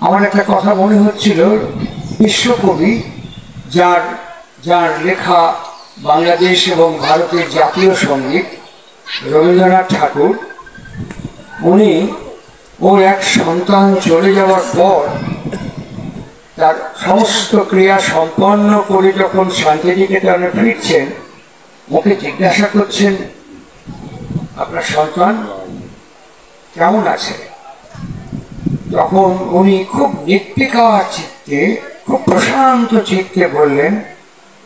আমার একটা কথা মনে হচ্ছিল, বিশ্বকবি যার যার লেখা বাংলাদেশ এবং ভারতের জাতীয় সঙ্গীত রবীন্দ্রনাথ ঠাকুর, উনি ওর এক সন্তান চলে যাওয়ার পর তার সমস্ত ক্রিয়া সম্পন্ন করে যখন শান্তিনিকেতনে ফিরছেন, ওকে জিজ্ঞাসা করছেন, আপনার সন্তান কেমন আছে? তখন উনি খুব নির্বিকার চিত্তে, খুব প্রশান্ত চিত্তে বললেন,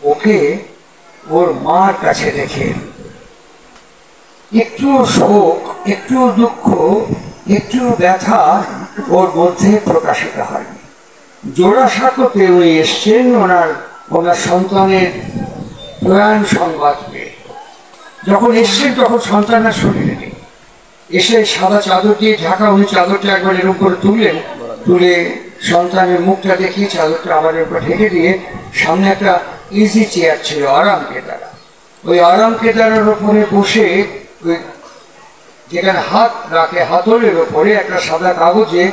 ওকে ওর মার কাছে রেখে। একটু শোক, একটু দুঃখ, একটু ব্যথা ওর মধ্যে প্রকাশিত হয়নি। জোড়াসাঁকোতে উনি এসছেন ওনার সন্তানের প্রয়াণ সংবাদ পেয়ে। যখন এসছেন তখন সন্তানের শরীরে নেই। এসে সাদা চাদর দিয়ে ঢাকা, উনি চাদরটা একবার এরকম করে তুলে সন্তানের মুখটা দেখিয়ে চাদরটা আবার এরকম ঢেকে দিয়ে সামনে একটা ইজি চেয়ার ছিল, আরাম কেদারা। ওই আরাম কেদারের ওপরে বসে যেখানে হাত রাখে, হাতলের ওপরে একটা সাদা কাগজে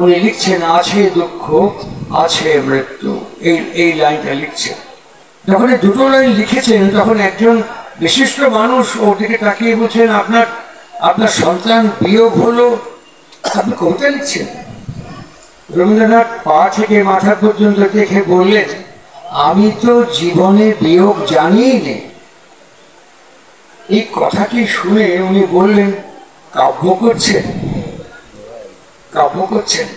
উনি লিখছেন, আছে দুঃখ আছে মৃত্যু, এই লাইনটা লিখছেন। যখন এই দুটো লাইন লিখেছেন তখন একজন বিশিষ্ট মানুষ ওর দিকে তাকিয়ে বলছেন, আপনার সন্তান বিয়োগ হলো, আপনি কবিতা লিখছেন? রবীন্দ্রনাথ পা থেকে মাথা পর্যন্ত দেখে বললেন, আমি তো জীবনে বিয়োগ জানিই নে। এই কথাটি শুনে উনি বললেন, কাব্য করছেন, কাব্য করছেন।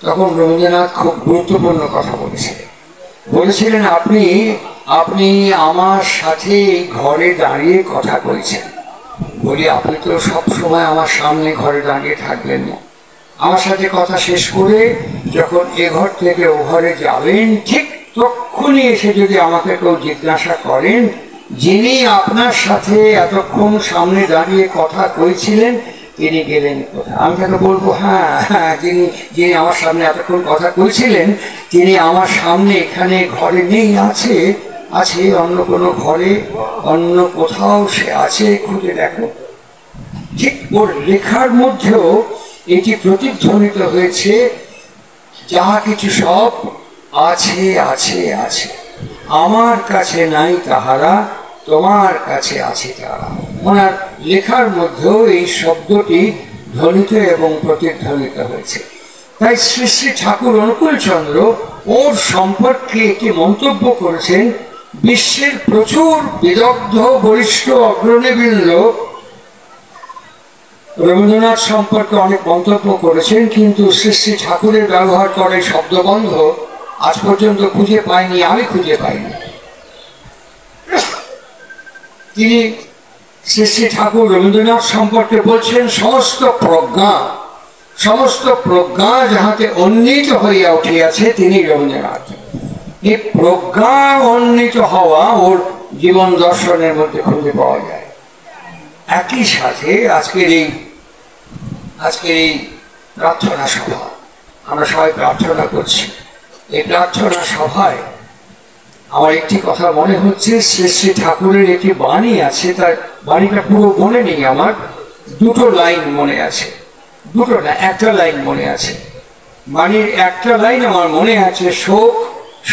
তখন রবীন্দ্রনাথ খুব গুরুত্বপূর্ণ কথা বলেছিলেন, আপনি আমার সাথে ঘরে দাঁড়িয়ে কথা বলছেন। বলি, আপনি তো সব সময় আমার সামনে ঘরে দাঁড়িয়ে থাকবেন না। আমার সাথে কথা শেষ করে যখন এ ঘর থেকে ও ঘরে যাবেন, ঠিক তক্ষুনি এসে যদি আমাকে কেউ জিজ্ঞাসা করেন, যিনি আপনার সাথে এতক্ষণ সামনে দাঁড়িয়ে কথা কইছিলেন তিনি গেলেন কোথায়? আমি তাকে বলবো, হ্যাঁ, যিনি আমার সামনে এতক্ষণ কথা কইছিলেন তিনি আমার সামনে এখানে ঘরে নেই, আছে অন্য কোনো ঘরে, অন্য কোথাও সে আছে, খুঁজে দেখো। ঠিক ওর লেখার মধ্যেও এটি প্রতিধ্বনিত হয়েছে, যাহা কিছু সব আছে আছে আছে, আমার কাছে নাই তাহারা, তোমার কাছে আছে তারা। ওনার লেখার মধ্যেও এই শব্দটি ধ্বনিত এবং প্রতিধ্বনিত হয়েছে। তাই শ্রী শ্রী ঠাকুর অনুকূলচন্দ্র ওর সম্পর্কে একটি মন্তব্য করেছেন, বিশ্বের প্রচুর বিদগ্ধ বরিষ্ঠ অগ্রণীবৃন্দ রবীন্দ্রনাথ সম্পর্কে অনেক মন্তব্য করেছেন, কিন্তু শ্রী শ্রী ঠাকুরের ব্যবহার করে শব্দবন্ধ আজ পর্যন্ত খুঁজে পাইনি, আমি খুঁজে পাইনি। তিনি শ্রী শ্রী ঠাকুর রবীন্দ্রনাথ সম্পর্কে বলছেন, সমস্ত প্রজ্ঞা যাহাতে উন্নীত হইয়া উঠিয়াছে তিনি রবীন্দ্রনাথ। এই প্রজ্ঞা উন্নীত হওয়া ওর জীবন দর্শনের মধ্যে খুঁজে পাওয়া যায়। একই সাথে আজকের এই প্রার্থনা সভা, আমরা সবাই প্রার্থনা করছি। এই প্রার্থনা সভায় আমার একটি কথা মনে হচ্ছে, শ্রী শ্রী ঠাকুরের একটি বাণী আছে, তার বাণীটা পুরো মনে নেই, আমার দুটো লাইন মনে আছে, দুটো না, একটা লাইন মনে আছে। বাণীর একটা লাইন আমার মনে আছে, শোক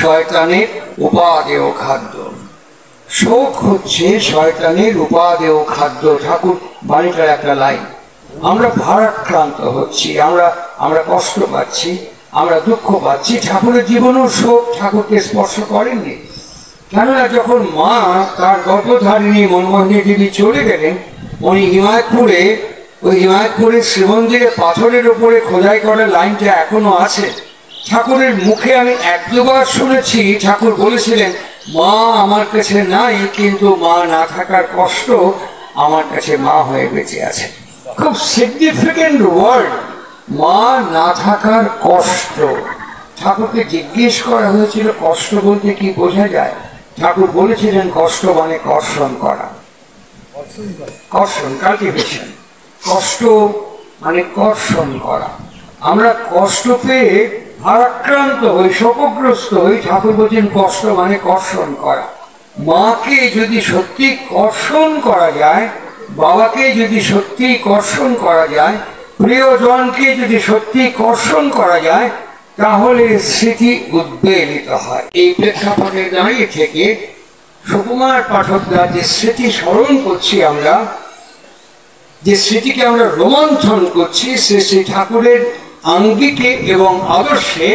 শয়তানের উপাদেয় খাদ্য। শোক হচ্ছে শয়তানের উপাদেয় খাদ্য, ঠাকুর বাণীটার একটা লাইন। আমরা ভারাক্রান্ত হচ্ছি, আমরা কষ্ট পাচ্ছি, আমরা দুঃখ পাচ্ছি। ঠাকুরের জীবনেও শোক ঠাকুরকে স্পর্শ করেননি। কেননা যখন মা তার গর্ভধারিণী মনমোহিনী দেবী চলে গেলেন, উনি হিমায়তপুরের শ্রীমন্দিরে পাথরের উপরে খোদাই করা লাইনটা এখনো আছে। ঠাকুরের মুখে আমি এক দুবার শুনেছি, ঠাকুর বলেছিলেন, মা আমার কাছে নাই, কিন্তু মা না থাকার কষ্ট আমার কাছে মা হয়ে বেঁচে আছে। খুব সিগনিফিকেন্ট ওয়ার্ড, মা না থাকার কষ্ট। ঠাকুরকে জিজ্ঞেস করা হয়েছিল, কষ্ট বলতে কি বোঝা যায়? ঠাকুর বলেছিলেন, কষ্ট মানে কর্ষণ করা, কর্ষণ, কাল্টিভেশন। কষ্ট মানে কর্ষণ করা। আমরা কষ্ট পেয়ে ভারাক্রান্ত হই, শোকগ্রস্ত হই। ঠাকুর বলছেন, কষ্ট মানে কর্ষণ করা। মাকে যদি সত্যি কর্ষণ করা যায়, বাবাকে যদি সত্যি কর্ষণ করা যায়, প্রিয়জনকে যদি সত্যি কর্ষণ করা যায় তাহলে স্মৃতি উদ্বেলিত হয়। এই প্রেক্ষাপটে দাঁড়িয়ে থেকে সুকুমার পাঠকরা যে স্মৃতি স্মরণ করছি, আমরা যে স্মৃতিকে আমরা রোমন্থন করছি শ্রী শ্রী ঠাকুরের আঙ্গিকে এবং আদর্শে,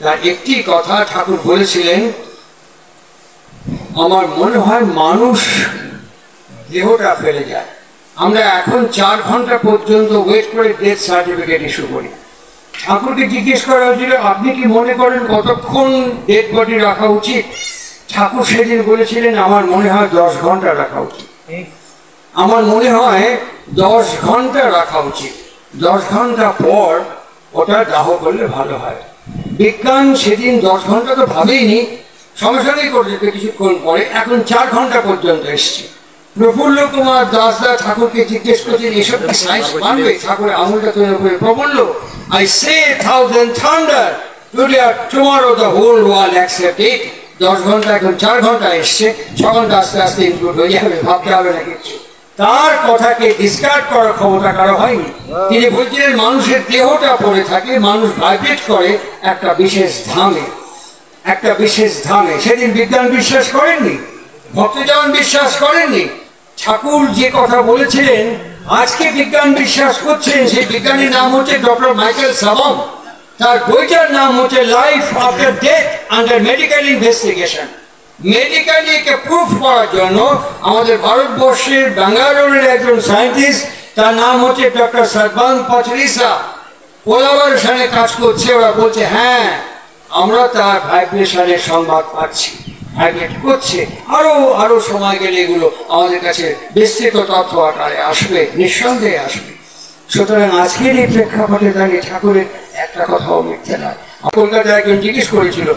তার একটি কথা ঠাকুর বলেছিলেন, আমার মনে হয় মানুষ দেহটা ফেলে যায়। আমরা এখন 4 ঘন্টা পর্যন্ত ওয়েট করে ডেথ সার্টিফিকেট ইস্যু করি। ঠাকুরকে জিজ্ঞেস করা হয়েছিল আপনি কি মনে করেন কতক্ষণ ডেড বডি রাখা উচিত? ঠাকুর সেদিন বলেছিলেন আমার মনে হয় 10 ঘন্টা রাখা উচিত। আমার মনে হয় 10 ঘন্টা রাখা উচিত। 10 ঘন্টা পর ওটা দাহ করলে ভালো হয়। বিজ্ঞান সেদিন 10 ঘন্টা তো ভাবেইনি, সঙ্গে সঙ্গেই করে যেতে কিছুক্ষণ পরে এখন 4 ঘন্টা পর্যন্ত এসছে। প্রফুল্ল কুমার দাসদা ঠাকুরকে জিজ্ঞেস করছেন এসব কি সায়েন্স মানবে? ঠাকুরের আঙুলটা তৈরি করে প্রফুল্ল, I say 1000 thunder, today or tomorrow the whole world accept it. 10 ঘন্টা এখন 4 ঘন্টা এসছে, 6 ঘন্টা আস্তে আস্তে ইনক্লুড হয়ে যাবে, ভাবতে হবে না কিছু। তার কথাকে ডিসকার্ড করার ক্ষমতা কারো হয়নি। তিনি বলছিলেন মানুষের দেহটা পড়ে থাকে, মানুষ ভাইব্রেট করে একটা বিশেষ ধামে, একটা বিশেষ ধামে। সেদিন বিজ্ঞান বিশ্বাস করেননি, ভক্তজন বিশ্বাস করেননি। ঠাকুর যে কথা বলেছিলেন আজকে বিজ্ঞান বিশ্বাস করছেন, সেই বিজ্ঞানীর নাম হচ্ছে ডক্টর মাইকেল সাবম। তার বইটার নাম হচ্ছে life after death under medical investigation. Medically proof করার জন্য আমাদের ভারতবর্ষের ব্যাঙ্গালোরের একজন সায়েন্টিস্ট, তার নাম হচ্ছে ডক্টর সর্বান পাচরিসা, কোলাবোরেশনে কাজ করছে। ওরা বলছে হ্যাঁ আমরা তার ভাইব্রেশনের সংবাদ পাচ্ছি, ভাইব্রেট করছে। আরো সময় গেলে এগুলো আমাদের কাছে বিস্তৃত তথ্য আকারে আসবে, নিঃসন্দেহে আসবে। সুতরাং আজকের এই প্রেক্ষাপটে দাঁড়িয়ে ঠাকুরের একটা কথাও মিথ্যে নয়। কলকাতায় একজন জিজ্ঞেস করেছিল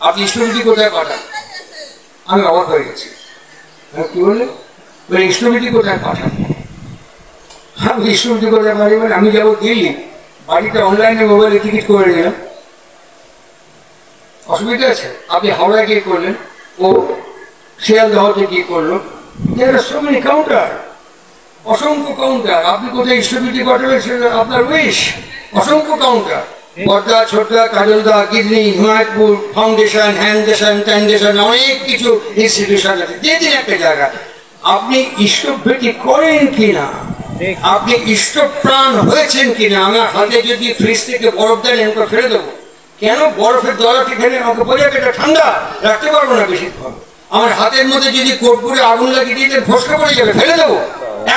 আপনি ইষ্টবিধি কোথায় পাঠান? আমি অবাক হয়ে গেছি। কি বললেন? ইষ্টবিধি কোথায় পাঠান? আমি ইষ্টবিধি কোথায় পাঠাই বলে আমি যাবো দিল্লি, বাড়িতে অনলাইনে মোবাইলে টিকিট করে নিলাম, অসুবিধা আছে? আপনি হাওড়ায় গিয়ে করলেন, ও শিয়ালদহতে গিয়ে করলো। there are so many counter, অসংখ্য কাউন্টার। আপনি কোথায় ইষ্টবিধি পাঠাবেন সেটা আপনার উইশ। অসংখ্য কাউন্টার, বর্দা, ছোটদা, কাজলদা, কিডনি, হিমায়তপুর, ফাউন্ডেশন, হ্যান্ডেশন, ট্যান্ডেশন, অনেক কিছু ইনস্টিটিউশন আছে। যে দিন একটা জায়গা আপনি ইষ্টভেটি করেন কিনা, আপনি ইষ্টপ্রাণ হয়েছেন কিনা। আমার হাতে যদি ফ্রিজ থেকে বরফ দেন আমি ফেলে দেবো। কেন? বরফের দলাটি খেলে আমাকে বোঝা এটা ঠান্ডা, রাখতে পারবো না বেশিক্ষণ। আমার হাতের মধ্যে যদি কর্পূরে আগুন লাগিয়ে দিয়ে ফসকা পড়ে যাবে, ফেলে দেবো,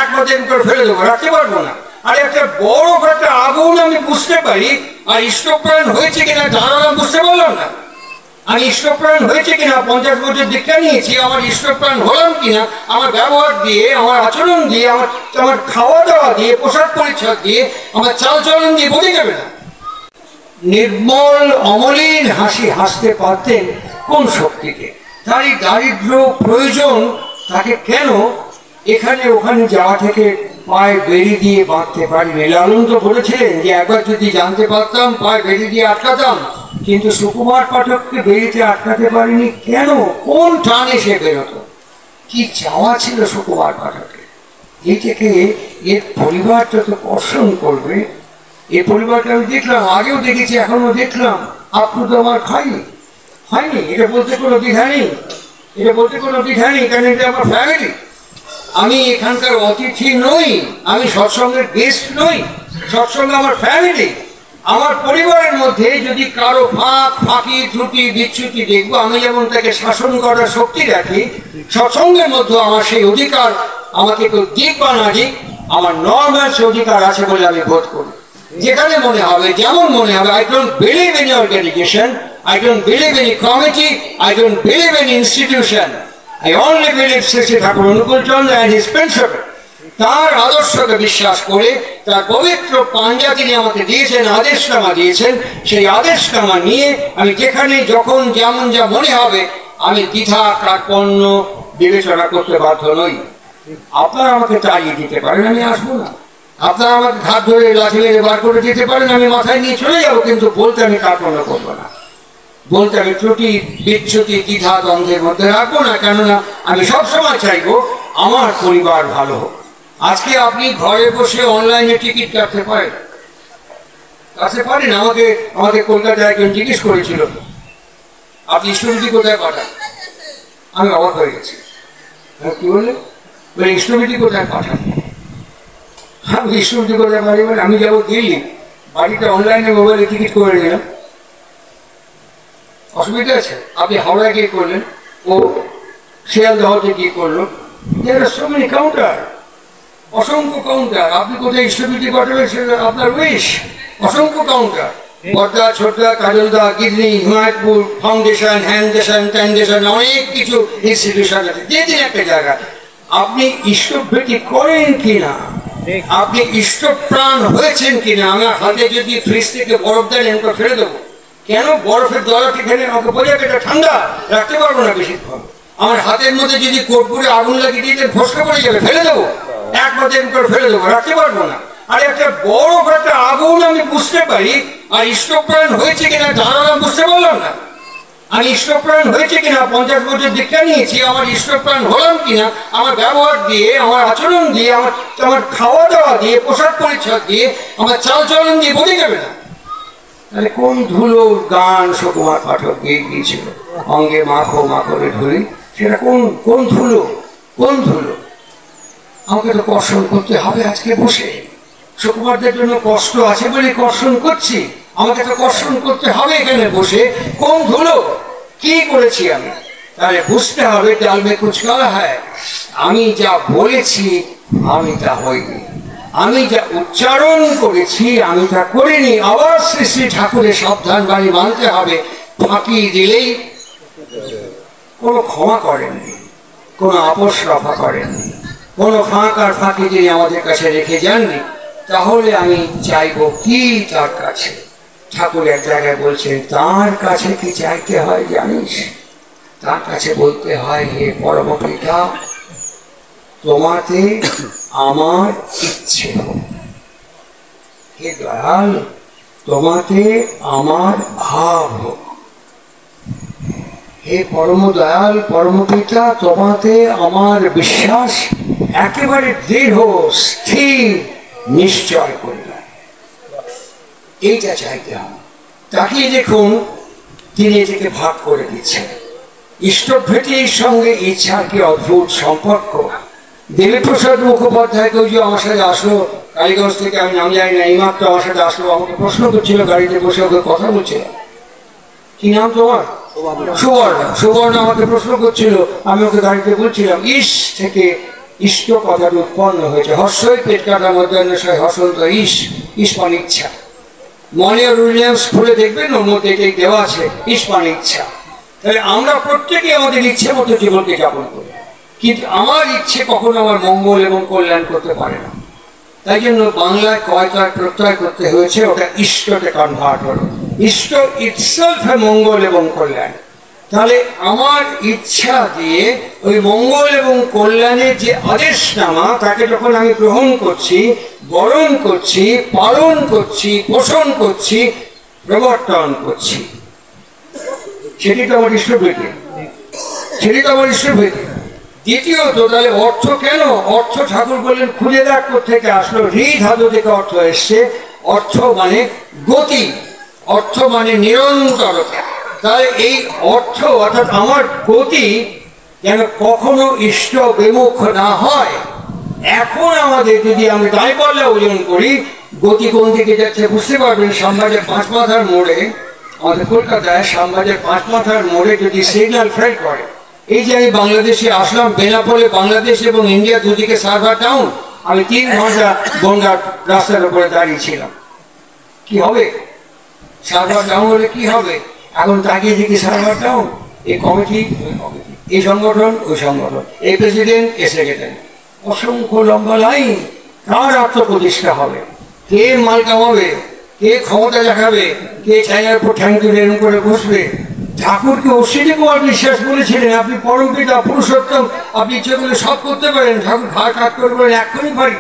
এক মাসের করে ফেলে দেবো, রাখতে পারবো না। আর একটা বরফ, একটা আগুন আমি বুঝতে পারি, আর ইষ্টপ্রাণ হয়েছে কিনা ধারণা বুঝতে পারলাম না। আমি ইষ্টপ্রাণ হয়েছে কিনা 50 বছর দীক্ষা নিয়েছি, আমার ইষ্টপ্রাণ হলাম কিনা আমার ব্যবহার দিয়ে, আমার আচরণ দিয়ে, আমার খাওয়া দাওয়া দিয়ে, পোশাক পরিচ্ছদ দিয়ে, আমার চালচলন দিয়ে বোঝা যাবে না। নির্মল অমলিন হাসি হাসতে পারতেন কোন শক্তিতে? তারই দারিদ্র প্রয়োজন তাকে কেন এখানে ওখানে যাওয়া থেকে পায়ে বেড়ি দিয়ে বাঁধতে পারিনি? লালন তো বলেছিলেন যে একবার যদি জানতে পারতাম পায়ে বেড়ি দিয়ে আটকাতাম, কিন্তু সুকুমার পাঠককে বেড়িতে আটকাতে পারিনি কেন? কোন টানে সে বেরোতো? কি চাওয়া ছিল সুকুমার পাঠকের? এই থেকে এর পরিবার যত কর্ষণ করবে, এই পরিবারটা আমি দেখলাম, আগেও দেখেছি, এখনো দেখলাম, আপনি তো আমার হয়নি। এটা বলতে কোনো দ্বিধা নেই, এটা বলতে কোনো দ্বিধা নেই, কারণ এটা আমার ফ্যামিলি। আমি এখানকার অতিথি নই, আমি সৎসঙ্গের গেস্ট নই, সৎসঙ্গ আমার ফ্যামিলি। আমার পরিবারের মধ্যে যদি কারো ফাঁকি ত্রুটি বিচ্যুতি দেখবো, আমি যেমন তাকে শাসন করার শক্তি রাখি, সৎসঙ্গের মধ্যে আমার সেই অধিকার, আমাকে কেউ দিক বা না দিক, আমার নর্মাল সে অধিকার আছে বলে আমি বোধ করি। যেখানে মনে হবে, যেমন মনে হবে। I don't believe in organization, I don't believe in a committee, I don't believe in institution. I only believe Sri Thakur Anukul Chandra and his principle. তার আদর্শকে বিশ্বাস করে, তার পবিত্র পাঞ্জা তিনি আমাকে দিয়েছেন, আদেশনামা দিয়েছেন, সেই আদেশনামা নিয়ে আমি যেখানে যখন যেমন যা মনে হবে আমি দ্বিধা কার্পণ্য বিবেচনা করতে বাধ্য নই। আপনারা আমাকে তাড়িয়ে দিতে পারেন, আমি আসবো না। আপনারা আমাকে ঘাট ধরে লাঠি মেরে বার করে দিতে পারেন, আমি মাথায় নিয়ে চলে যাবো, কিন্তু বলতে আমি কার্পণ্য করবো না, বলতে আমি ত্রুটি বিচ্যুতি দ্বিধা দ্বন্দ্বের মধ্যে রাখবো না। কেননা আমি সবসময় চাইবো আমার পরিবার ভালো হোক, আজকে আপনি ঘরে বসে অনলাইনে টিকিট কাটতে পারেন, আমাকে কলকাতায় একজন জিজ্ঞেস করেছিল আপনি ইষ্টমিতি কোথায় পাঠান। আমি অবাক হয়ে গেছি, কি বললেন? ইষ্টমিতি কোথায় পাঠান? আমি ইষ্টমিতি কোথায় পারি মানে আমি যাবো দিল্লি, বাড়িতে অনলাইনে মোবাইলে টিকিট করে নিলাম, অসুবিধা আছে? আপনি হাওড়ায় গিয়ে করলেন, ও শিয়ালদহতে গিয়ে করলো, কাউন্টার, অসংখ্য কাউন্টার। আপনি কোথায় ইষ্টমিতি পাঠাবেন সেটা আপনার উইশ, অসংখ্য কাউন্টার। বর্দা, ছোটদা, কাজলদা, গিরনি, হিমায়তপুর, ফাউন্ডেশন, হ্যান্ডেশন, ট্যান্ডেশন, অনেক কিছু ইনস্টিটিউশন আছে। যে দিন একটা জায়গা আপনি ইষ্টভেটি করেন কিনা, আপনি ইষ্টপ্রাণ হয়েছেন কিনা। আমার হাতে যদি ফ্রিজ থেকে বরফ দেন আমাকে ফেলে দেবো, কেন? বরফের দলাটি ফেলে আমাকে বোঝা এটা ঠান্ডা, রাখতে পারবো না বেশিক্ষণ। আমার হাতের মধ্যে যদি কর্পূরে আগুন লাগিয়ে দিয়ে ফসকা পড়ে যাবে, ফেলে দেবো, এক মাসের করে ফেলে দেবো, রাখতে পারবো না। আর একটা বরফ, একটা আগুন আমি বুঝতে পারি, আর ইষ্টপ্রাণ হয়েছে কিনা ধারণা বুঝতে পারলাম না। আমি ইষ্টপ্রাণ হয়েছে কিনা 50 বছর দীক্ষা নিয়েছি, আমার ইষ্টপ্রাণ হলাম কিনা আমার ব্যবহার দিয়ে, আমার আচরণ দিয়ে, আমার খাওয়া দাওয়া দিয়ে, পোশাক পরিচ্ছদ দিয়ে, আমার চালচলন দিয়ে বোঝা যাবে না। তাহলে কোন ধুলোর গান সুকুমার পাঠক গিয়ে গিয়েছিল, অঙ্গে মাখো মাখরে ধুলি, সেটা কোন ধুলো, কোন ধুলো? আমাকে তো কর্ষণ করতে হবে আজকে বসে। সুকুমারদের জন্য কষ্ট আছে বলে কর্ষণ করছি, আমাকে তো কর্ষণ করতে হবে এখানে বসে। কোন ধুলো, কি করেছি আমি? তাহলে বুঝতে হবে ডাল মে কুছ কালা হ্যায়। আমি যা বলেছি আমি তা হইনি, আমি যা উচ্চারণ করেছি আমি তা করিনি। আবার শ্রী শ্রী ঠাকুরের সাবধান বাণী মানতে হবে। ফাঁকি দিলেই কোনো ক্ষমা করেননি, কোনো আপোষ রফা করেননি, কোনো ফাঁক আর ফাঁকি তিনি আমাদের কাছে রেখে যাননি। তাহলে আমি চাইব কি তার কাছে? ঠাকুর এক জায়গায় বলছেন, তার কাছে কি চাইতে হয় জানিস? তার কাছে বলতে হয়, হে পরম পিতা, তোমাতে আমার ইচ্ছে হোক। হে দয়াল, তোমাতে আমার ভাব হোক। হে পরম দয়াল, পরম পিতা, তোমাতে আমার বিশ্বাস একেবারে দৃঢ়, স্থির, নিশ্চয় করবে। এইটা চাইতে হবে। তাকিয়ে দেখুন, তিনি এটাকে ভাগ করে দিচ্ছেন। ইষ্টভেটির সঙ্গে ইচ্ছার কি অদ্ভুত সম্পর্ক। দেবীপ্রসাদ মুখোপাধ্যায় কেউ যে আমার সাথে আসলো কালীগঞ্জ থেকে, আমি নাম জানি না, এইমাত্র আমার সাথে আসলো, আমাকে প্রশ্ন করছিল, গাড়িতে বসে ওকে কথা বলছিল। কি নাম তোমার? সুবর্ণ। সুবর্ণ আমাকে প্রশ্ন করছিল, আমি ওকে গাড়িতে বলছিলাম ইস থেকে ইষ্ট কথাটা উৎপন্ন হয়েছে। হর্ষই পেট কাটা মধ্যাহ্নশয় হসন্ত, ইস, ইস মানে ইচ্ছা। মনে উইলিয়ামস খুলে দেখবেন, ওর মধ্যে এটাই দেওয়া আছে, ইস মানে ইচ্ছা। তাহলে আমরা প্রত্যেকে আমাদের ইচ্ছে মতো জীবনকে যাপন করি, কিন্তু আমার ইচ্ছে কখনো আমার মঙ্গল এবং কল্যাণ করতে পারে না। তাই জন্য বাংলায় কয়টার প্রত্যয় করতে হয়েছে, ওটা ইষ্টতে কনভার্ট হলো। ইষ্ট ইটসেলফ মঙ্গল এবং কল্যাণ। তাহলে আমার ইচ্ছা দিয়ে ওই মঙ্গল এবং কল্যাণের যে আদেশনামা, তাকে যখন আমি গ্রহণ করছি, বরণ করছি, পালন করছি, পোষণ করছি, প্রবর্তন করছি, সেটি তো আমার ইষ্টভেটি, সেটি তো আমার ইষ্টভেটি। দ্বিতীয়ত, তাহলে অর্থ কেন? অর্থ ঠাকুর বললেন খুঁজে দেখ থেকে আসলো। রি ধাতু থেকে অর্থ এসছে। অর্থ মানে গতি, অর্থ মানে নিরন্তরতা। তাহলে এই অর্থ অর্থাৎ আমার গতি যেন কখনো ইষ্ট বিমুখ না হয়। এখন আমাদের যদি আমি দাঁড়িপাল্লা ওজন করি, গতি কোন দিকে যাচ্ছে বুঝতে পারবেন। শ্যামবাজার 5 মাথার মোড়ে, আমাদের কলকাতায় শ্যামবাজার 5 মাথার মোড়ে যদি সিগন্যাল ফেল করে, এই যে আমি বাংলাদেশে আসলাম, বেনাপোলে বাংলাদেশ এবং ইন্ডিয়া দুদিকে সার্ভার ডাউন, আমি 3 ঘন্টা বনগাঁ রাস্তার উপরে দাঁড়িয়েছিলাম। কি হবে? সার্ভার ডাউন হলে কি হবে? এখন তাকিয়ে দেখি সার্ভার ডাউন, এই কমিটি ওই কমিটি, এই সংগঠন ওই সংগঠন, এই প্রেসিডেন্ট এ সেক্রেটারি, অসংখ্য লম্বা লাইন। কার আত্মপ্রতিষ্ঠা হবে? কে মাল কামাবে? কে ক্ষমতা দেখাবে? কে ছায়ার উপর ঠ্যাং তুলে এরকম করে বসবে? ঠাকুরকে অশ্বিনী কুমার বিশ্বাস বলেছিলেন, আপনি পরম পিতা পুরুষোত্তম, আপনি ইচ্ছে করলে সব করতে পারেন। ঠাকুর ঘাট হাট করে বলেন, এক্ষুনি পারি।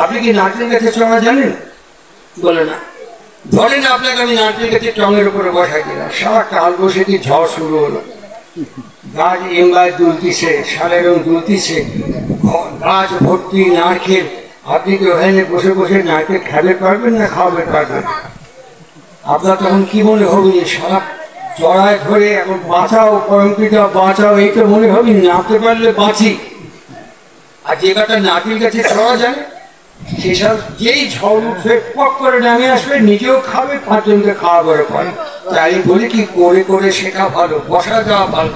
আপনি কি নারকেল গাছের চড়া জানেন? বলে না। ধরেন আপনাকে আমি নারকেল গাছের টঙের উপরে বসাই দিলাম, সারা কাল বসে কি ঝড় শুরু হলো, গাছ এমবায় দুলতিছে, সারেরও দুলতিছে, গাছ ভর্তি নারকেল, আপনি কি ওখানে বসে বসে নারকেল খাবে পারবেন না খাওয়াবে পারবেন? আপনার তখন কি মনে হবে? সারা জড়ায় ধরে এখন বাঁচাও পরমপিতা বাঁচাও, এই তো মনে হবে নামতে পারলে বাঁচি। আর যে কটা নারকেল গাছে চড়া যায় সেসব যেই ঝড় উঠবে পক করে নামে আসবে, নিজেও খাবে, পাঁচজনকে খাওয়া করে পারে। তাই বলি কি করে করে শেখা ভালো, বসা যাওয়া ভালো।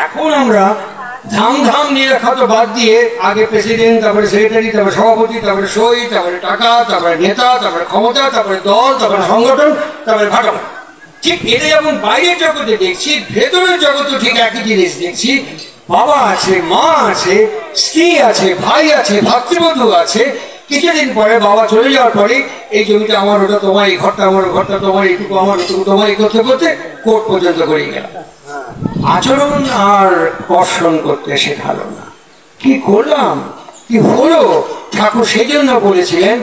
এখন আমরা ধাম ধাম নিয়ে খাতো বাদ দিয়ে আগে প্রেসিডেন্ট, তারপরে সেক্রেটারি, তারপরে সভাপতি, তারপরে সই, তারপরে টাকা, তারপরে নেতা, তারপরে ক্ষমতা, তারপরে দল, তারপরে সংগঠন, তারপরে ঘটনা। ঠিক এটা যেমন বাইরের জগতে দেখছি, ভেতরের জগতে ঠিক একই জিনিস দেখছি। বাবা আছে, মা আছে, স্ত্রী আছে, ভাই আছে, ভাতৃবধূ আছে। কিছুদিন পরে বাবা চলে যাওয়ার পরে এই জমিটা আমার, ওটা তোমার, এই ঘরটা আমার, ঘরটা তোমার, এইটুকু আমার, ওটুকু তোমার, এই করতে করতে কোর্ট পর্যন্ত করে গেল। আচরণ আর কর্ষণ করতে শেখালো না। কি করলাম, কি হলো? ঠাকুর সেজন্য বলেছিলেন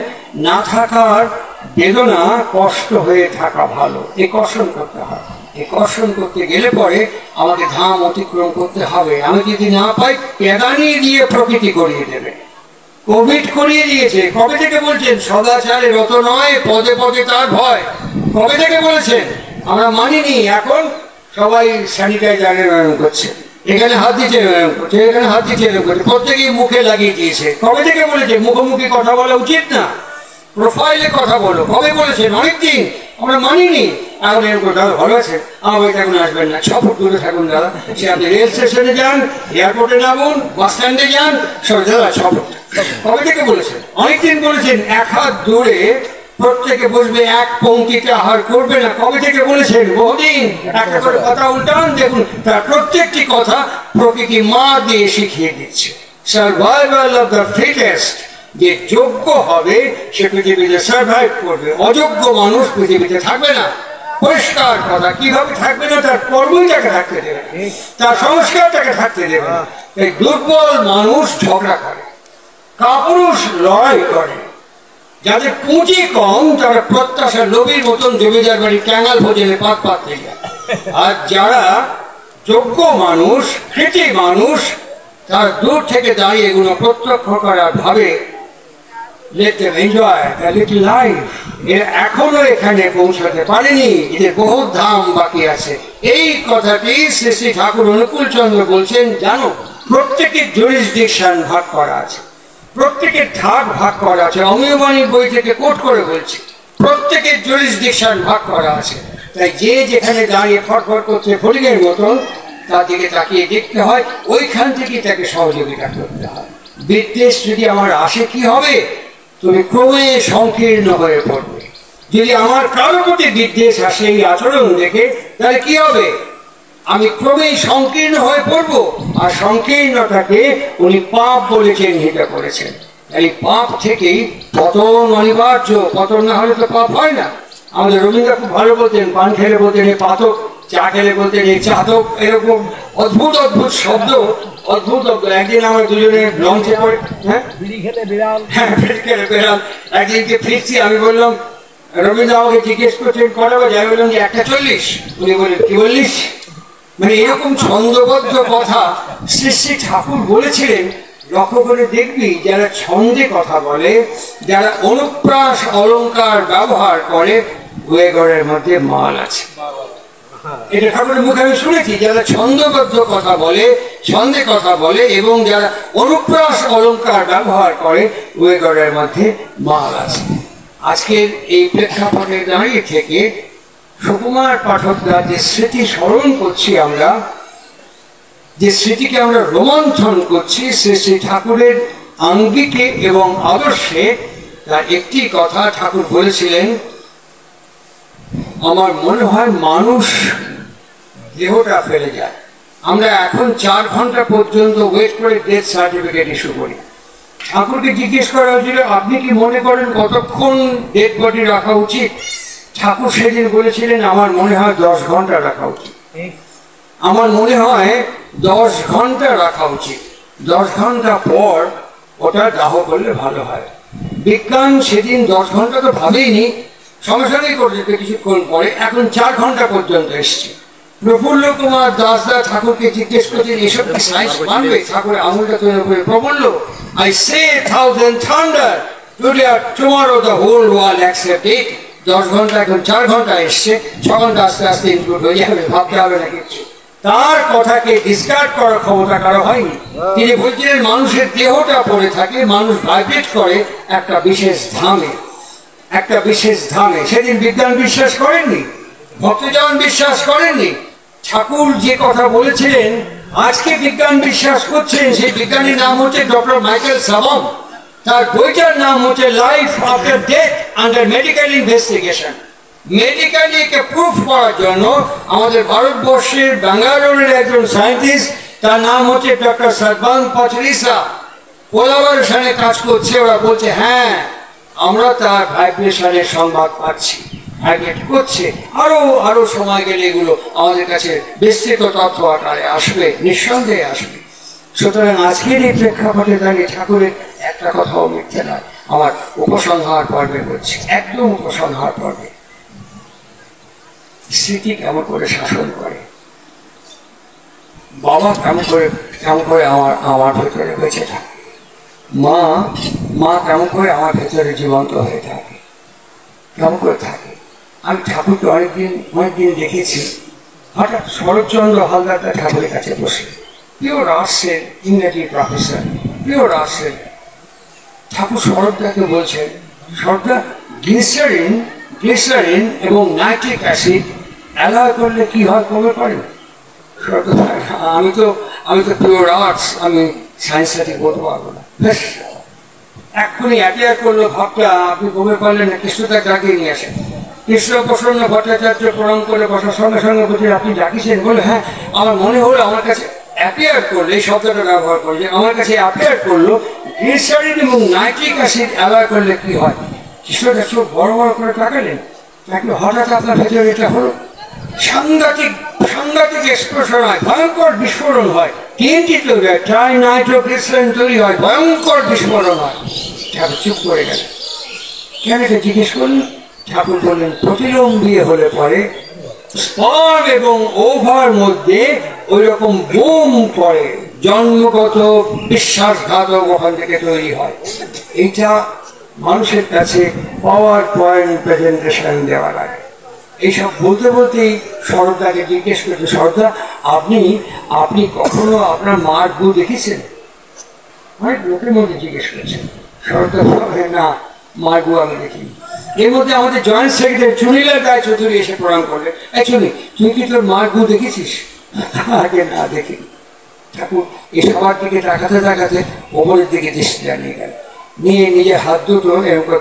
না থাকার বেদনা কষ্ট হয়ে থাকা ভালো। এই কর্ষণ করতে হয়। এই কর্ষণ করতে গেলে পরে আমাকে ধাম অতিক্রম করতে হবে। আমি যদি না পাই, পেদানি দিয়ে প্রকৃতি করিয়ে দেবে। কোভিড করিয়ে দিয়েছে। কবে থেকে বলছেন সদাচারে রত নয়, পদে পদে তার ভয়? কবে থেকে বলেছেন? আমরা মানিনি। এখন সবাই স্যানিটাইজার ব্যবহার করছে, এখানে হাত দিচ্ছে ব্যবহার করছে, এখানে হাত দিচ্ছে ব্যবহার করছে, প্রত্যেকেই মুখে লাগিয়ে দিয়েছে। কবে থেকে বলেছে মুখোমুখি কথা বলা উচিত না, প্রোফাইলে কথা বলো? কবে বলেছেন? অনেকদিন। আমরা মানিনি। এখন এরকম দাদা ভালো আছে, আমার বাড়িতে এখন আসবেন না, 6 ফুট দূরে থাকুন দাদা। সে আপনি রেল স্টেশনে যান, এয়ারপোর্টে নামুন, বাস স্ট্যান্ডে যান, সব দাদা 6 ফুট। কবে থেকে বলেছেন? অনেকদিন বলেছেন। 1 হাত দূরে প্রত্যেকে বসবে, এক পঙ্ক্তিতে আহার করবে না। কবে থেকে বলেছেন? বহুদিন। একটা করে কথা উল্টান, দেখুন তার প্রত্যেকটি কথা প্রকৃতি মা দিয়ে শিখিয়ে দিচ্ছে। Survival of the fittest. যে যোগ্য হবে সে পৃথিবীতে সার্ভাইভ করবে, অযোগ্য মানুষ পৃথিবীতে থাকবে না। পরিষ্কার কথা। কিভাবে থাকবে না? তার কর্মই তাকে থাকতে দেবে, তার সংস্কার তাকে থাকতে দেবে। এই দুর্বল মানুষ ঝগড়া করে, কাপুরুষ লড়াই করে। যাদের পুঁজি কম তারা প্রত্যাশা লোভীর মতন জমিদার বাড়ি ক্যাঙ্গাল ভোজনে পাত পাত হয়ে যায়। আর যারা যোগ্য মানুষ, কৃতি মানুষ, তার দূর থেকে দাঁড়িয়ে এগুলো প্রত্যক্ষ করার ভাবে let them enjoy a little life। এরা এখনো এখানে পৌঁছাতে পারেনি, এদের বহু ধাম বাকি আছে। এই কথাটি শ্রী শ্রী ঠাকুর অনুকূল চন্দ্র বলছেন। জানো, প্রত্যেকের জুরিসডিকশন ভাগ করা আছে, প্রত্যেকের ধাক ভাগ করা আছে। অমিয়বাণীর বই থেকে কোট করে বলছি, প্রত্যেকের জুরিসডিকশন ভাগ করা আছে। তাই যে যেখানে দাঁড়িয়ে ফটফট করছে ফটিকের মতন, তার দিকে তাকিয়ে দেখতে হয়, ওইখান থেকে তাকে সহযোগিতা করতে হয়। বিদ্বেষ যদি আমার আসে কি হবে? তুমি ক্রমে সংকীর্ণ হয়ে পড়বে। যদি আমার কারো প্রতি বিদ্বেষ আসে এই আচরণ দেখে, তাহলে কি হবে? আমি ক্রমেই সংকীর্ণ হয়ে পড়বো। আর সংকীর্ণতাকে উনি পাপ বলে চিহ্নিত করেছেন। এই পাপ থেকেই পতন অনিবার্য। পতন না হলে তো পাপ হয় না। আমাদের রবীন্দ্র খুব ভালো বলতেন, পান খেলে বলতেন এই পাতক, চা খেলে বলতেন এই চাতক। এরকম অদ্ভুত অদ্ভুত শব্দ, অদ্ভুত। একদিন আমরা দুজনে লঞ্চে করে, হ্যাঁ বিড়ি খেলে বিড়াল, একদিনকে ফিরছি, আমি বললাম, রবীন্দ্র আমাকে জিজ্ঞেস করছেন কটা বাজে? আমি বললাম যে 1:40। উনি বললেন কি বললিস? মানে এরকম ছন্দবদ্ধ কথা শ্রী শ্রী ঠাকুর বলেছিলেন। লক্ষ্য করে দেখবি, যারা ছন্দে কথা বলে, যারা অনুপ্রাস অলংকার ব্যবহার করে, ঘরের মধ্যে মাল আছে। এটা ঠাকুরের মুখে আমি শুনেছি। যারা ছন্দবদ্ধ কথা বলে, ছন্দে কথা বলে এবং যারা অনুপ্রাস অলংকার ব্যবহার করে, ঘরের মধ্যে মাল আছে। আজকের এই প্রেক্ষাপটে দাঁড়িয়ে থেকে সুকুমার পাঠকরা যে স্মৃতি স্মরণ করছি, আমরা যে স্মৃতিকে আমরা রোমন্থন করছি শ্রী শ্রী ঠাকুরের আঙ্গিকে এবং আদর্শে, তার একটি কথা ঠাকুর বলেছিলেন, আমার মনে হয় মানুষ দেহটা ফেলে যায়। আমরা এখন 4 ঘন্টা পর্যন্ত ওয়েট করে ডেথ সার্টিফিকেট ইস্যু করি। ঠাকুরকে জিজ্ঞেস করা হয়েছিল, আপনি কি মনে করেন কতক্ষণ ডেড বডি রাখা উচিত? ঠাকুর সেদিন বলেছিলেন, আমার মনে হয় 10 ঘন্টা রাখা উচিত। আমার মনে হয় 10 ঘন্টা রাখা উচিত। 10 ঘন্টা পর ওটা দাহ করলে ভালো হয়। বিজ্ঞান সেদিন 10 ঘন্টা তো ভাবেইনি, সঙ্গে সঙ্গেই করে যেতে কিছুক্ষণ পরে এখন 4 ঘন্টা পর্যন্ত এসছে। প্রফুল্ল কুমার দাসদা ঠাকুরকে জিজ্ঞেস করছেন এসব কি সাইন্স মানবে? ঠাকুর আঙুলটা তৈরি করে প্রফুল্ল, I say 1000 thunder today or tomorrow the whole world accept it. 10 ঘন্টা এখন 4 ঘন্টা এসছে, 6 ঘন্টা আস্তে আস্তে ইনক্লুড হয়ে যাবে, ভাবতে হবে না কিছু। তার কথাকে ডিসকার্ড করার ক্ষমতা কারো হয়নি। তিনি বলছিলেন মানুষের দেহটা পড়ে থাকে, মানুষ ভাইব্রেট করে একটা বিশেষ ধামে, একটা বিশেষ ধামে। সেদিন বিজ্ঞান বিশ্বাস করেননি, ভক্তজন বিশ্বাস করেননি। ঠাকুর যে কথা বলেছিলেন আজকে বিজ্ঞান বিশ্বাস করছেন, সেই বিজ্ঞানীর নাম হচ্ছে ডক্টর মাইকেল সাবম। তার বইটার নাম হচ্ছে life after death under medical investigation. Medically কে প্রুফ করার জন্য আমাদের ভারতবর্ষের ব্যাঙ্গালোরের একজন সায়েন্টিস্ট, তার নাম হচ্ছে ডক্টর সর্বান পাচরিসা, কোলাবোরেশনে কাজ করছে। ওরা বলছে হ্যাঁ আমরা তার ভাইব্রেশনের সংবাদ পাচ্ছি, ভাইব্রেট করছে। আরো সময় গেলে এগুলো আমাদের কাছে বিস্তৃত তথ্য আকারে আসবে, নিঃসন্দেহে আসবে। সুতরাং আজকের এই প্রেক্ষাপটে দাঁড়িয়ে ঠাকুরের একটা কথাও মিথ্যে নয়। আমার উপসংহার পর্বে বলছি, একদম উপসংহার পর্বে। স্মৃতি কেমন করে শাসন করে, বাবা কেমন করে আমার ভেতরে বেঁচে থাকে, মা কেমন করে আমার ভেতরে জীবন্ত হয়ে থাকে, কেমন করে থাকে। আমি ঠাকুরকে অনেকদিন দেখেছি। হঠাৎ শরৎচন্দ্র হালদার ঠাকুরের কাছে বসে, পিওর আর্টসের ইংরেজি প্রফেসর, পিওর আর্টসের। ঠাকুর শরৎদাকে বলছেন, শরৎদা গ্লিসারিন এবং নাইট্রিক অ্যাসিড অ্যালয় করলে কি হয়, কমে পড়ে? শরৎদা, আমি তো পিওর আর্টস, আমি সায়েন্সটা ঠিক বলতে পারবো না। বেশ, এক্ষুনি অ্যাপিয়ার করলো ভাবটা, আপনি কমে পারলেন না, কৃষ্ণদাকে ডাকিয়ে নিয়ে আসেন। কৃষ্ণ প্রসন্ন ভট্টাচার্য প্রণাম করে বসার সঙ্গে সঙ্গে বলছে আপনি ডাকিছেন? বলে হ্যাঁ, আমার মনে হলো আমার কাছে অ্যাপিয়ার করলে, এই শব্দটা ব্যবহার করলে, আমার কাছে অ্যাপিয়ার করলো গ্লিসারিন এবং নাইট্রিক অ্যাসিড অ্যালয় করলে কি হয়। কৃষ্ণদা চোখ বড় বড় করে তাকালেন, তাকে হঠাৎ আপনার ভেতরে এটা হলো। সাংঘাতিক এক্সপ্লোশন হয়, ভয়ঙ্কর বিস্ফোরণ হয়, তিনটি তৈরি হয়, ট্রাইনাইট্রোগ্লিসারিন তৈরি হয়, ভয়ঙ্কর বিস্ফোরণ হয়। ঠাকুর চুপ করে গেলেন। কেন এটা জিজ্ঞেস করলেন? ঠাকুর বললেন প্রতিলোম বিয়ে হলে পরে স্পার্ম এবং ওভার মধ্যে ওই রকম বুম পড়ে, জন্মগত বিশ্বাসঘাতক ওখান থেকে তৈরি হয়। এইটা মানুষের কাছে পাওয়ার পয়েন্ট প্রেজেন্টেশন দেওয়া লাগে। এইসব বলতে বলতেই শরৎদাকে জিজ্ঞেস করছে, শরৎদা আপনি কখনো আপনার মার গু দেখেছেন? অনেক লোকের মধ্যে জিজ্ঞেস করছেন। শরৎদা বলবেন না, মার গু আমি দেখিনি। এর মধ্যে আমাদের জয়েন্ট সেক্রেটারি চুনিলাল রায় চৌধুরী এসে প্রণাম করলে, অ্যাকচুয়ালি তুই কি তোর মার গু দেখেছিস? আগে না দেখিনি। ঠাকুর এই সবার দিকে তাকাতে ওপরের দিকে দৃষ্টি জানিয়ে গেল, নিয়ে নিজের হাত দুটো এরকম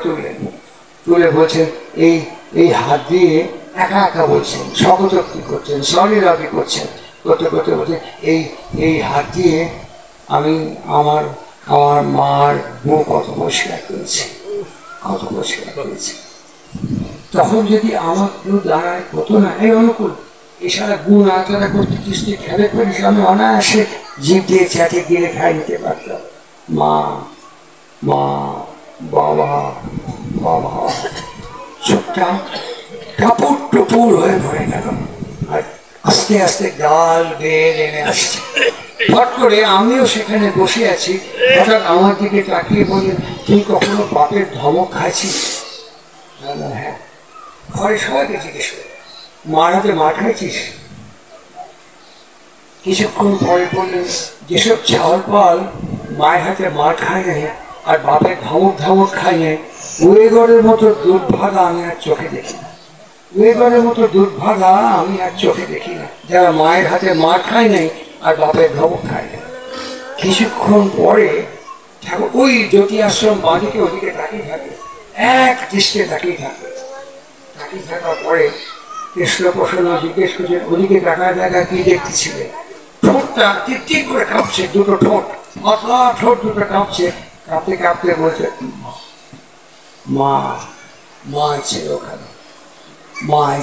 তুলে বলছেন, এই হাত দিয়ে একা একা বলছেন, শকতক্তি করছেন, সলিলাপি করছেন, করতে বলতে এই হাত দিয়ে আমি আমার মার গু কত পরিষ্কার করেছি। তখন যদি আমার কেউ দাঁড়ায় কত না এই অনুকূল, এছাড়া গুণ আচরা করতে দৃষ্টি খেলে করিস, আমি অনায়াসে জিভ দিয়ে চাটে গিয়ে খাই নিতে পারতাম। মা বাবা চোখটা টাপুর টুপুর হয়ে ভরে গেল, আর আস্তে আস্তে গাল বেয়ে নেমে আসছে। হট করে আমিও সেখানে বসে আছি, হঠাৎ আমার দিকে তাকিয়ে বললেন, তুই কখনো বাপের ধমক খাইছিস? হ্যাঁ। ঘরে সবাইকে জিজ্ঞেস করে, মার হাতে মার খাইছিস? কিছুক্ষণ পরে বললেন, যেসব চাল পাল মায়ের হাতে মার খায় নাই আর বাপের ধমক খায় নাই, ওয়েগরের মতো দুর্ভাগা আমি আর চোখে দেখি না। যারা মায়ের হাতে মার খায় নাই আর বাপের ধমক খায় নাই। কিছুক্ষণ পরে ঠাকুর ওই জ্যোতি আশ্রম বাঁদিকে ওদিকে তাকিয়ে থাকে, এক দৃষ্টে তাকিয়ে থাকার পরে কৃষ্ণ প্রসন্ন জিজ্ঞেস করছেন, ওদিকে দেখা কি দেখতেছিলেন? ঠোঁটটা টিক করে কাঁপছে, দুটো ঠোঁট দুটো কাঁপছে, কাঁপতে বলছে, মা ছিল ওখানে,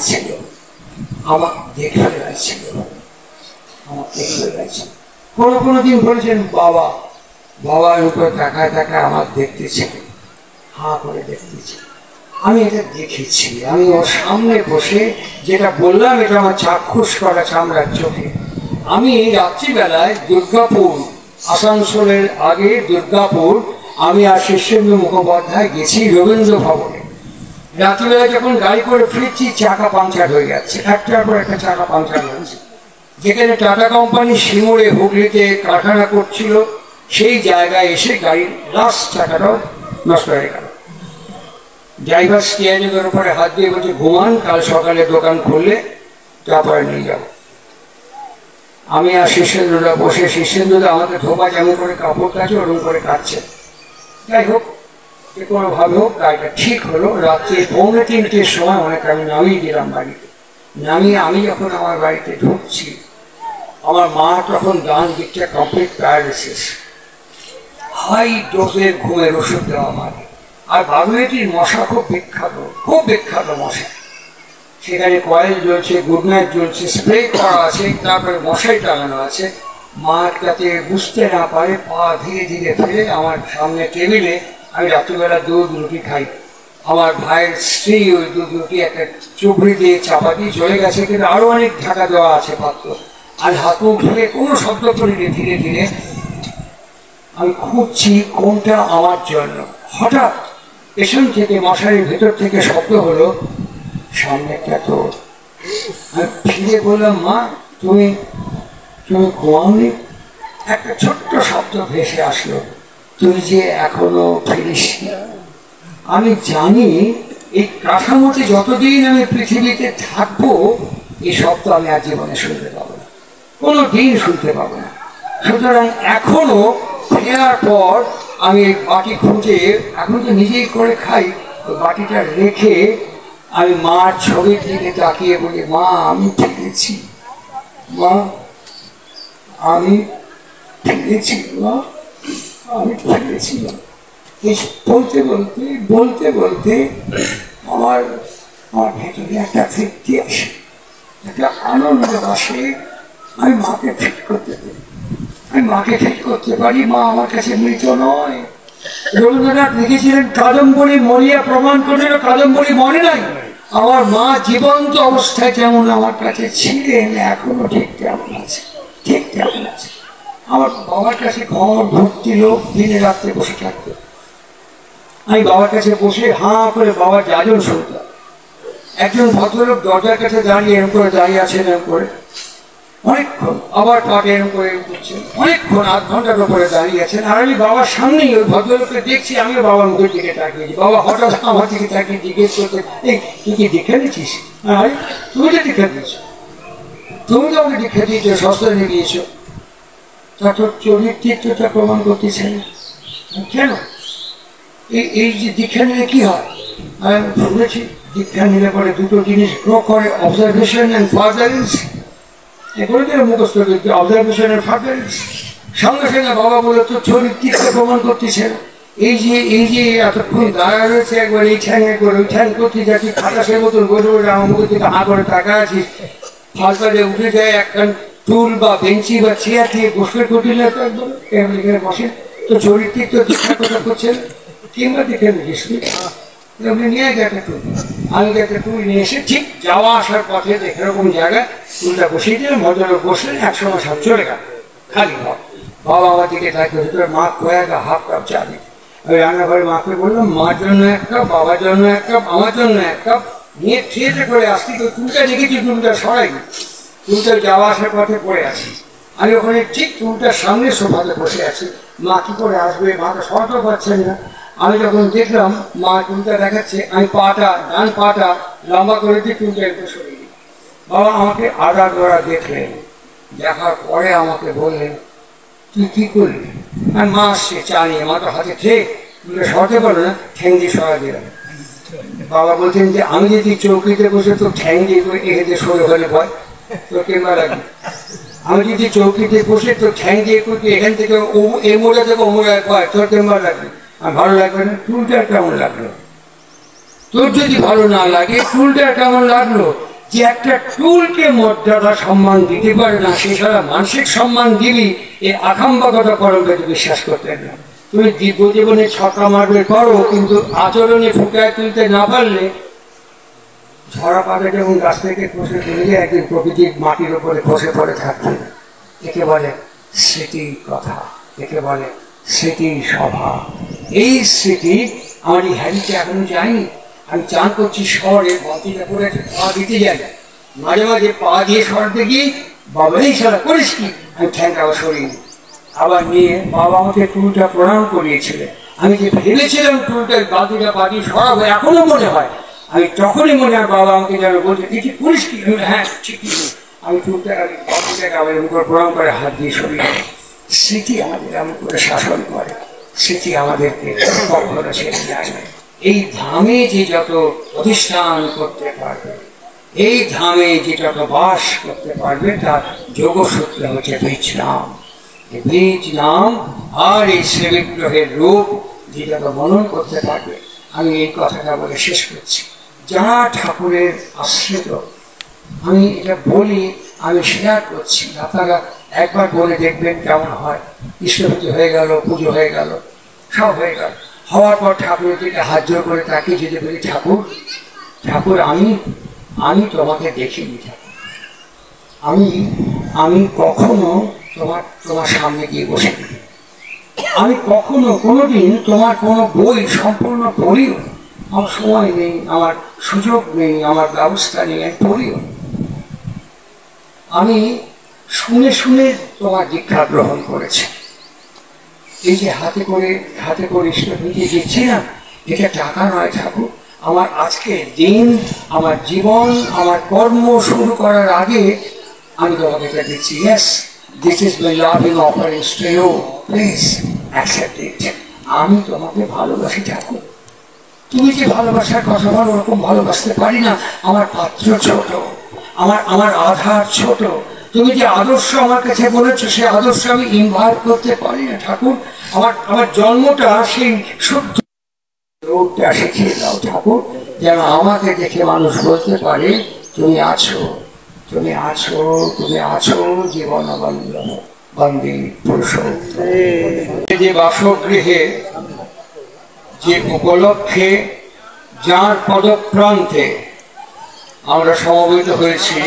ছিল আমার দেখে গেছিল। কোনো দিন বলেছেন বাবার উপরে তাকায় আমার দেখতেছিল, হাঁ করে দেখতেছি। আমি এটা দেখেছি, আমি ওর সামনে বসে যেটা বললাম এটা আমার চাক্ষুষ করা চামড়ার চোখে। আমি রাত্রিবেলায় দুর্গাপুর, আসানসোলের আগে দুর্গাপুর, আমি আর শীর্ষেন্দু মুখোপাধ্যায় গেছি রবীন্দ্র ভবনে। রাত্রিবেলায় যখন গাড়ি করে ফিরছি, চাকা পাংচার হয়ে যাচ্ছে, একটার পর একটা চাকা পাংচার হচ্ছে। যেখানে টাটা কোম্পানি সিঙ্গুরে হুগলিতে কারখানা করছিল, সেই জায়গায় এসে গাড়ির লাস্ট চাকাটাও নষ্ট হয়ে গেল। ড্রাইভার স্টিয়ারিংয়ের উপরে হাত দিয়ে বলছে, ঘুমান, কাল সকালে দোকান খুললে তারপরে নিয়ে যাবো। আমি আর শীর্ষেন্দুদা বসে, শীর্ষেন্দুদা আমাকে ধোপা যেমন করে কাপড় কাছে ওরকম করে কাটছে। যাই হোক, যে কোনোভাবে হোক গাড়িটা ঠিক হলো। রাত্রি 2:45-র সময় অনেক আমি নামিয়ে দিলাম বাড়িতে। নামিয়ে আমি যখন আমার বাড়িতে ঢুকছি, আমার মা তখন ডান দিকটা কমপ্লিট প্যারালাইসিস, হাই ডোজের ঘুমের ওষুধ দেওয়া মানে। আর বাগুইয়াটির মশা খুব বিখ্যাত মশা। সেখানে কয়েল জ্বলছে, গুড নাইট জ্বলছে, স্প্রে করা আছে, তারপরে মশাই টাঙানো আছে। মা যাতে বুঝতে না পারে পা ধীরে ধীরে ফেলে আমার সামনে টেবিলে, আমি রাত্রিবেলা দুধ রুটি খাই। আমার ভাইয়ের স্ত্রী ওই দুধ রুটি একটা চুবড়ি দিয়ে চাপা দিয়ে চলে গেছে, কিন্তু আরো অনেক ঢাকা দেওয়া আছে পাত্র। আর হাত মুখ ধরে কোনো শব্দ করিনি। ধীরে ধীরে আমি খুঁজছি কোনটা আমার জন্য। হঠাৎ পেছন থেকে, মশারির ভেতর থেকে শব্দ হলো, সামনে একটা তোর। আমি ফিরে বললাম, মা তুমি ঘুমাওনি? একটা ছোট্ট শব্দ ভেসে আসলো, তুই যে এখনো ফিরিস। আমি জানি এই কাঠামোতে যতদিন আমি পৃথিবীতে থাকবো, এই শব্দ আমি আর জীবনে শুনতে পাবো না, কোনো দিন শুনতে পাবো না। সুতরাং এখনো ফেরার পর আমি এই বাটি খুঁজে, এখন তো নিজেই করে খাই, ওই বাটিটা রেখে আমি মার ছবির দিকে তাকিয়ে বলি, মা আমি ফিরেছি, মা আমি ফিরেছি, মা আমি ফিরেছিলাম। বলতে বলতে আমার ভেতরে একটা তৃপ্তি আসে, একটা আনন্দ আসে। আমি মাকে ফিট করতে পারি, মা আমার কাছে মৃত নয়। রবীন্দ্রনাথ লিখেছিলেন, কাদম্বরী মরিয়া প্রমাণ করিল কাদম্বরী মনে নাই। আমার মা জীবন্ত অবস্থায় যেমন আমার কাছে ছিলেন, এখনো ঠিক তেমন আছে। আমার বাবার কাছে ঘর ভর্তি লোক দিনে রাত্রে বসে থাকতো। আমি বাবার কাছে বসে হাঁ করে বাবার যাজন শুনতাম। একজন ভদ্রলোক দরজার কাছে দাঁড়িয়ে এরকম করে দাঁড়িয়ে আছেন, এরকম করে অনেকক্ষণ, আবার পাটে এরকম করে করছেন, অনেকক্ষণ, আধ ঘন্টার উপরে দাঁড়িয়ে আছেন। আর আমি বাবার সামনেই ওই ভদ্রলোককে দেখছি, আমিও বাবার মুখের দিকে তাকিয়েছি। বাবা হঠাৎ আমার দিকে তাকিয়ে জিজ্ঞেস করতে, এই তুই কি দীক্ষা নিচ্ছিস? আরে তুমি তো দীক্ষা দিয়েছ, তুমি তো আমাকে দীক্ষা দিয়েছ, সস্তা নিয়ে দিয়েছো, তা তোর চরিত্রটা প্রমাণ করতেছে না কেন? এই যে দীক্ষা নিলে কি হয়? আমি শুনেছি দীক্ষা নিলে পরে দুটো জিনিস গ্রো করে, অবজারভেশন অ্যান্ড ফার্দারেন্স। এগুলো তো মুখস্থ করতে, অবজারভেশন অ্যান্ড ফার্দারেন্স। সঙ্গে সঙ্গে বাবা বলে, তোর চরিত্রটা প্রমাণ করতেছে না। এই যে এতক্ষণ দাঁড়া রয়েছে, একবার এই ঠ্যাঙে করে ওই ঠ্যাং করতে যাচ্ছি, খাটাসের মতন বসে বসে আমার মুখের দিকে হাঁ করে টাকা আছিস, ফালতারে উঠে যায় একটা টুল বা বেঞ্চি বা চেয়ার দিয়ে বসে করতে না, তো একদম এখানে বসে। তো চরিত্রিক তো দীক্ষা কথা করছেন, কিংবা দেখে দেখিস নিয়ে একটা টুল, আমি একটা টুল নিয়ে এসে ঠিক যাওয়া আসার পথে এরকম জায়গায় টুলটা বসিয়ে দিলাম। ভদ্রলোক বসলেন, 100 সব চলে গেল, খালি ঘর। বাবা আমার দিকে তাকিয়ে তোর মা কয়েক হাফ কাপ চা দিই। আমি রান্নাঘরে মাকে বললাম, মার জন্য 1 কাপ, বাবার জন্য 1 কাপ, আমার জন্য 1 কাপ নিয়ে ট্রেতে করে আসছি। তো টুলটা দেখেছি, টুলটা সরাই, টুলটা যাওয়া আসার পথে পড়ে আছি। আমি ওখানে ঠিক টুলটার সামনে সোফাতে বসে আছি। মা কি করে আসবে, মা তো সরাতেও পারছেন না। আমি যখন দেখলাম মা টুলটা দেখাচ্ছে, আমি ডান পাটা লম্বা করে দিয়ে টুলটা একটু সরিয়ে দিই। বাবা আমাকে আদা দোড়া দেখলেন, দেখার পরে আমাকে বললেন, তুই কি করলি? আর মা আসছে চা নিয়ে, মা তো হাতে খেয়ে টুলটা সরাতে পারলো না, ঠ্যাং দিয়ে সরা দিলাম। বাবা বলছেন যে আমি যদি চৌকিতে বসে তো ঠ্যাং দিয়ে করে এখানে সরে হলে ভয় তোর কেমন লাগবে? আমি যদি চৌকিতে বসে তো ঠ্যাং দিয়ে করতে এখান থেকে এই মোড়া থেকে ও মোড়ায় ভয়, তোর কেমন লাগবে? আর ভালো লাগবে না। টুলটা কেমন লাগলো? তোর যদি ভালো না লাগে, টুলটা কেমন লাগলো? যে একটা টুলকে মর্যাদা সম্মান দিতে পারে না, সে সারা মানসিক সম্মান দিবি, এই আকাম্বাকতা করবে বিশ্বাস করতেন না। তুমি দিব্য জীবনে ছক্কা মারবে করো, কিন্তু আচরণে ফুটায় তুলতে না পারলে ঝরা পাতা যেমন গাছ থেকে খসে চলে যায়, একদিন প্রকৃতির মাটির উপরে খসে পড়ে থাকবে, একে বলে স্মৃতি কথা, একে বলে স্মৃতি সভা। এই স্মৃতি আমার এই হ্যারিতে এখনো যায়নি। আমি চান করছি শহরে বাতিটা করে পা দিতে যাই, মাঝে মাঝে পা দিয়ে সরাতে গিয়ে বাবা এই সারা করিস কি, আমি ঠ্যাংটা সরিয়ে আবার নিয়ে বাবা আমাকে টুলটা প্রণাম করিয়েছিলেন। আমি যে ভেবেছিলাম টুলটা বাতিটা পা দিয়ে সরাবো, এখনো মনে হয়, আমি তখনই মনে হয় বাবা আমাকে যেন বলছে কিছু করিস কি, হ্যাঁ ঠিকই, আমি টুলটা বাতিটাকে আবার এমন করে প্রণাম করে হাত দিয়ে সরিয়ে। স্মৃতি আমাদের এমন করে শাসন করে, স্মৃতি আমাদেরকে কখনো ছেড়ে যায় না। এই ধামে যে যত প্রতিষ্ঠান করতে পারবে, এই ধামে যে যত বাস করতে পারবে, তার যোগসূত্র হচ্ছে বীজ নাম। বীজ নাম আর এই শ্রীবিগ্রহের রূপ যে যত মনন করতে পারবে। আমি এই কথাটা বলে শেষ করছি, যারা ঠাকুরের আশ্রিত, আমি এটা বলি, আমি শেয়ার করছি, আপনারা একবার বলে দেখবেন কেমন হয়। ইষ্টভূতি হয়ে গেল, পুজো হয়ে গেল, সব হয়ে গেল, হওয়ার পর ঠাকুরের দিকে হাত জোর করে তাকিয়ে যেতে বলি, ঠাকুর ঠাকুর আমি তোমাকে দেখিনি, ঠাকুর আমি কখনো তোমার সামনে গিয়ে বসে, আমি কখনো কোনোদিন তোমার কোনো বই সম্পূর্ণ পড়িও, আমার সময় নেই, আমার সুযোগ নেই, আমার ব্যবস্থা নেই, আমি পড়িও। আমি শুনে শুনে তোমার দীক্ষা গ্রহণ করেছি। এই যে হাতে করে ইষ্টভূতি দিচ্ছি না, এটা টাকা নয় ঠাকুর। আমার আজকের দিন, আমার জীবন, আমার কর্ম শুরু করার আগে আমি তোমাকে এটা দিচ্ছি। Yes, this is my loving offerings to you, please accept it. আমি তোমাকে ভালোবাসি ঠাকুর। তুমি যে ভালোবাসার কথা বলো, ওরকম ভালোবাসতে পারি না। আমার পাত্র ছোট, আমার আধার ছোট। তুমি যে আদর্শ আমার কাছে বলেছো, সেই আদর্শ আমি ইনভাইট করতে পারি না ঠাকুর। আমার জন্মটা সেই শুদ্ধ রূপটা শিখিয়ে দাও ঠাকুর, যেন আমাকে দেখে মানুষ বলতে পারে তুমি আছো, তুমি আছো, তুমি আছো জীবন বন্দী পুরুষ। যে বাসগৃহে, যে উপলক্ষে, যার পদপ্রান্তে আমরা সমবেত হয়েছি,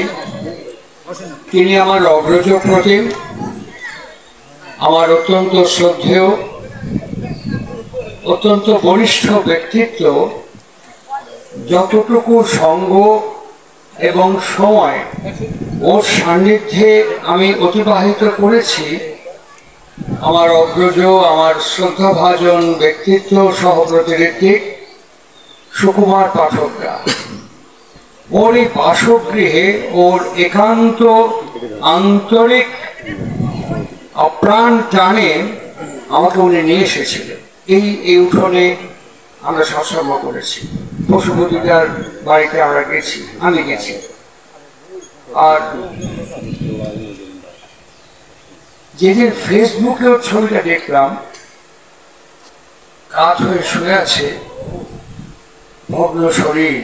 তিনি আমার অগ্রজ প্রতিম, আমার অত্যন্ত শ্রদ্ধেয়, অত্যন্ত বরিষ্ঠ ব্যক্তিত্ব। যতটুকু সঙ্গ এবং সময় ওর সান্নিধ্যে আমি অতিবাহিত করেছি, আমার অগ্রজ, আমার শ্রদ্ধাভাজন ব্যক্তিত্ব সহ প্রতিনিধি সুকুমার পাঠকরা, ওর এই বাসগৃহে ওর একান্ত আন্তরিক অপ্রাণ টানে আমাকে উনি নিয়ে এসেছিলেন। এই উঠোনে আমরা সৎসঙ্গ করেছি, পশুপতিটার বাড়িতে আমরা গেছি, আমি গেছি। আর যেদিন ফেসবুকে ওর ছবিটা দেখলাম, কাত হয়ে শুয়ে আছে, ভগ্ন শরীর,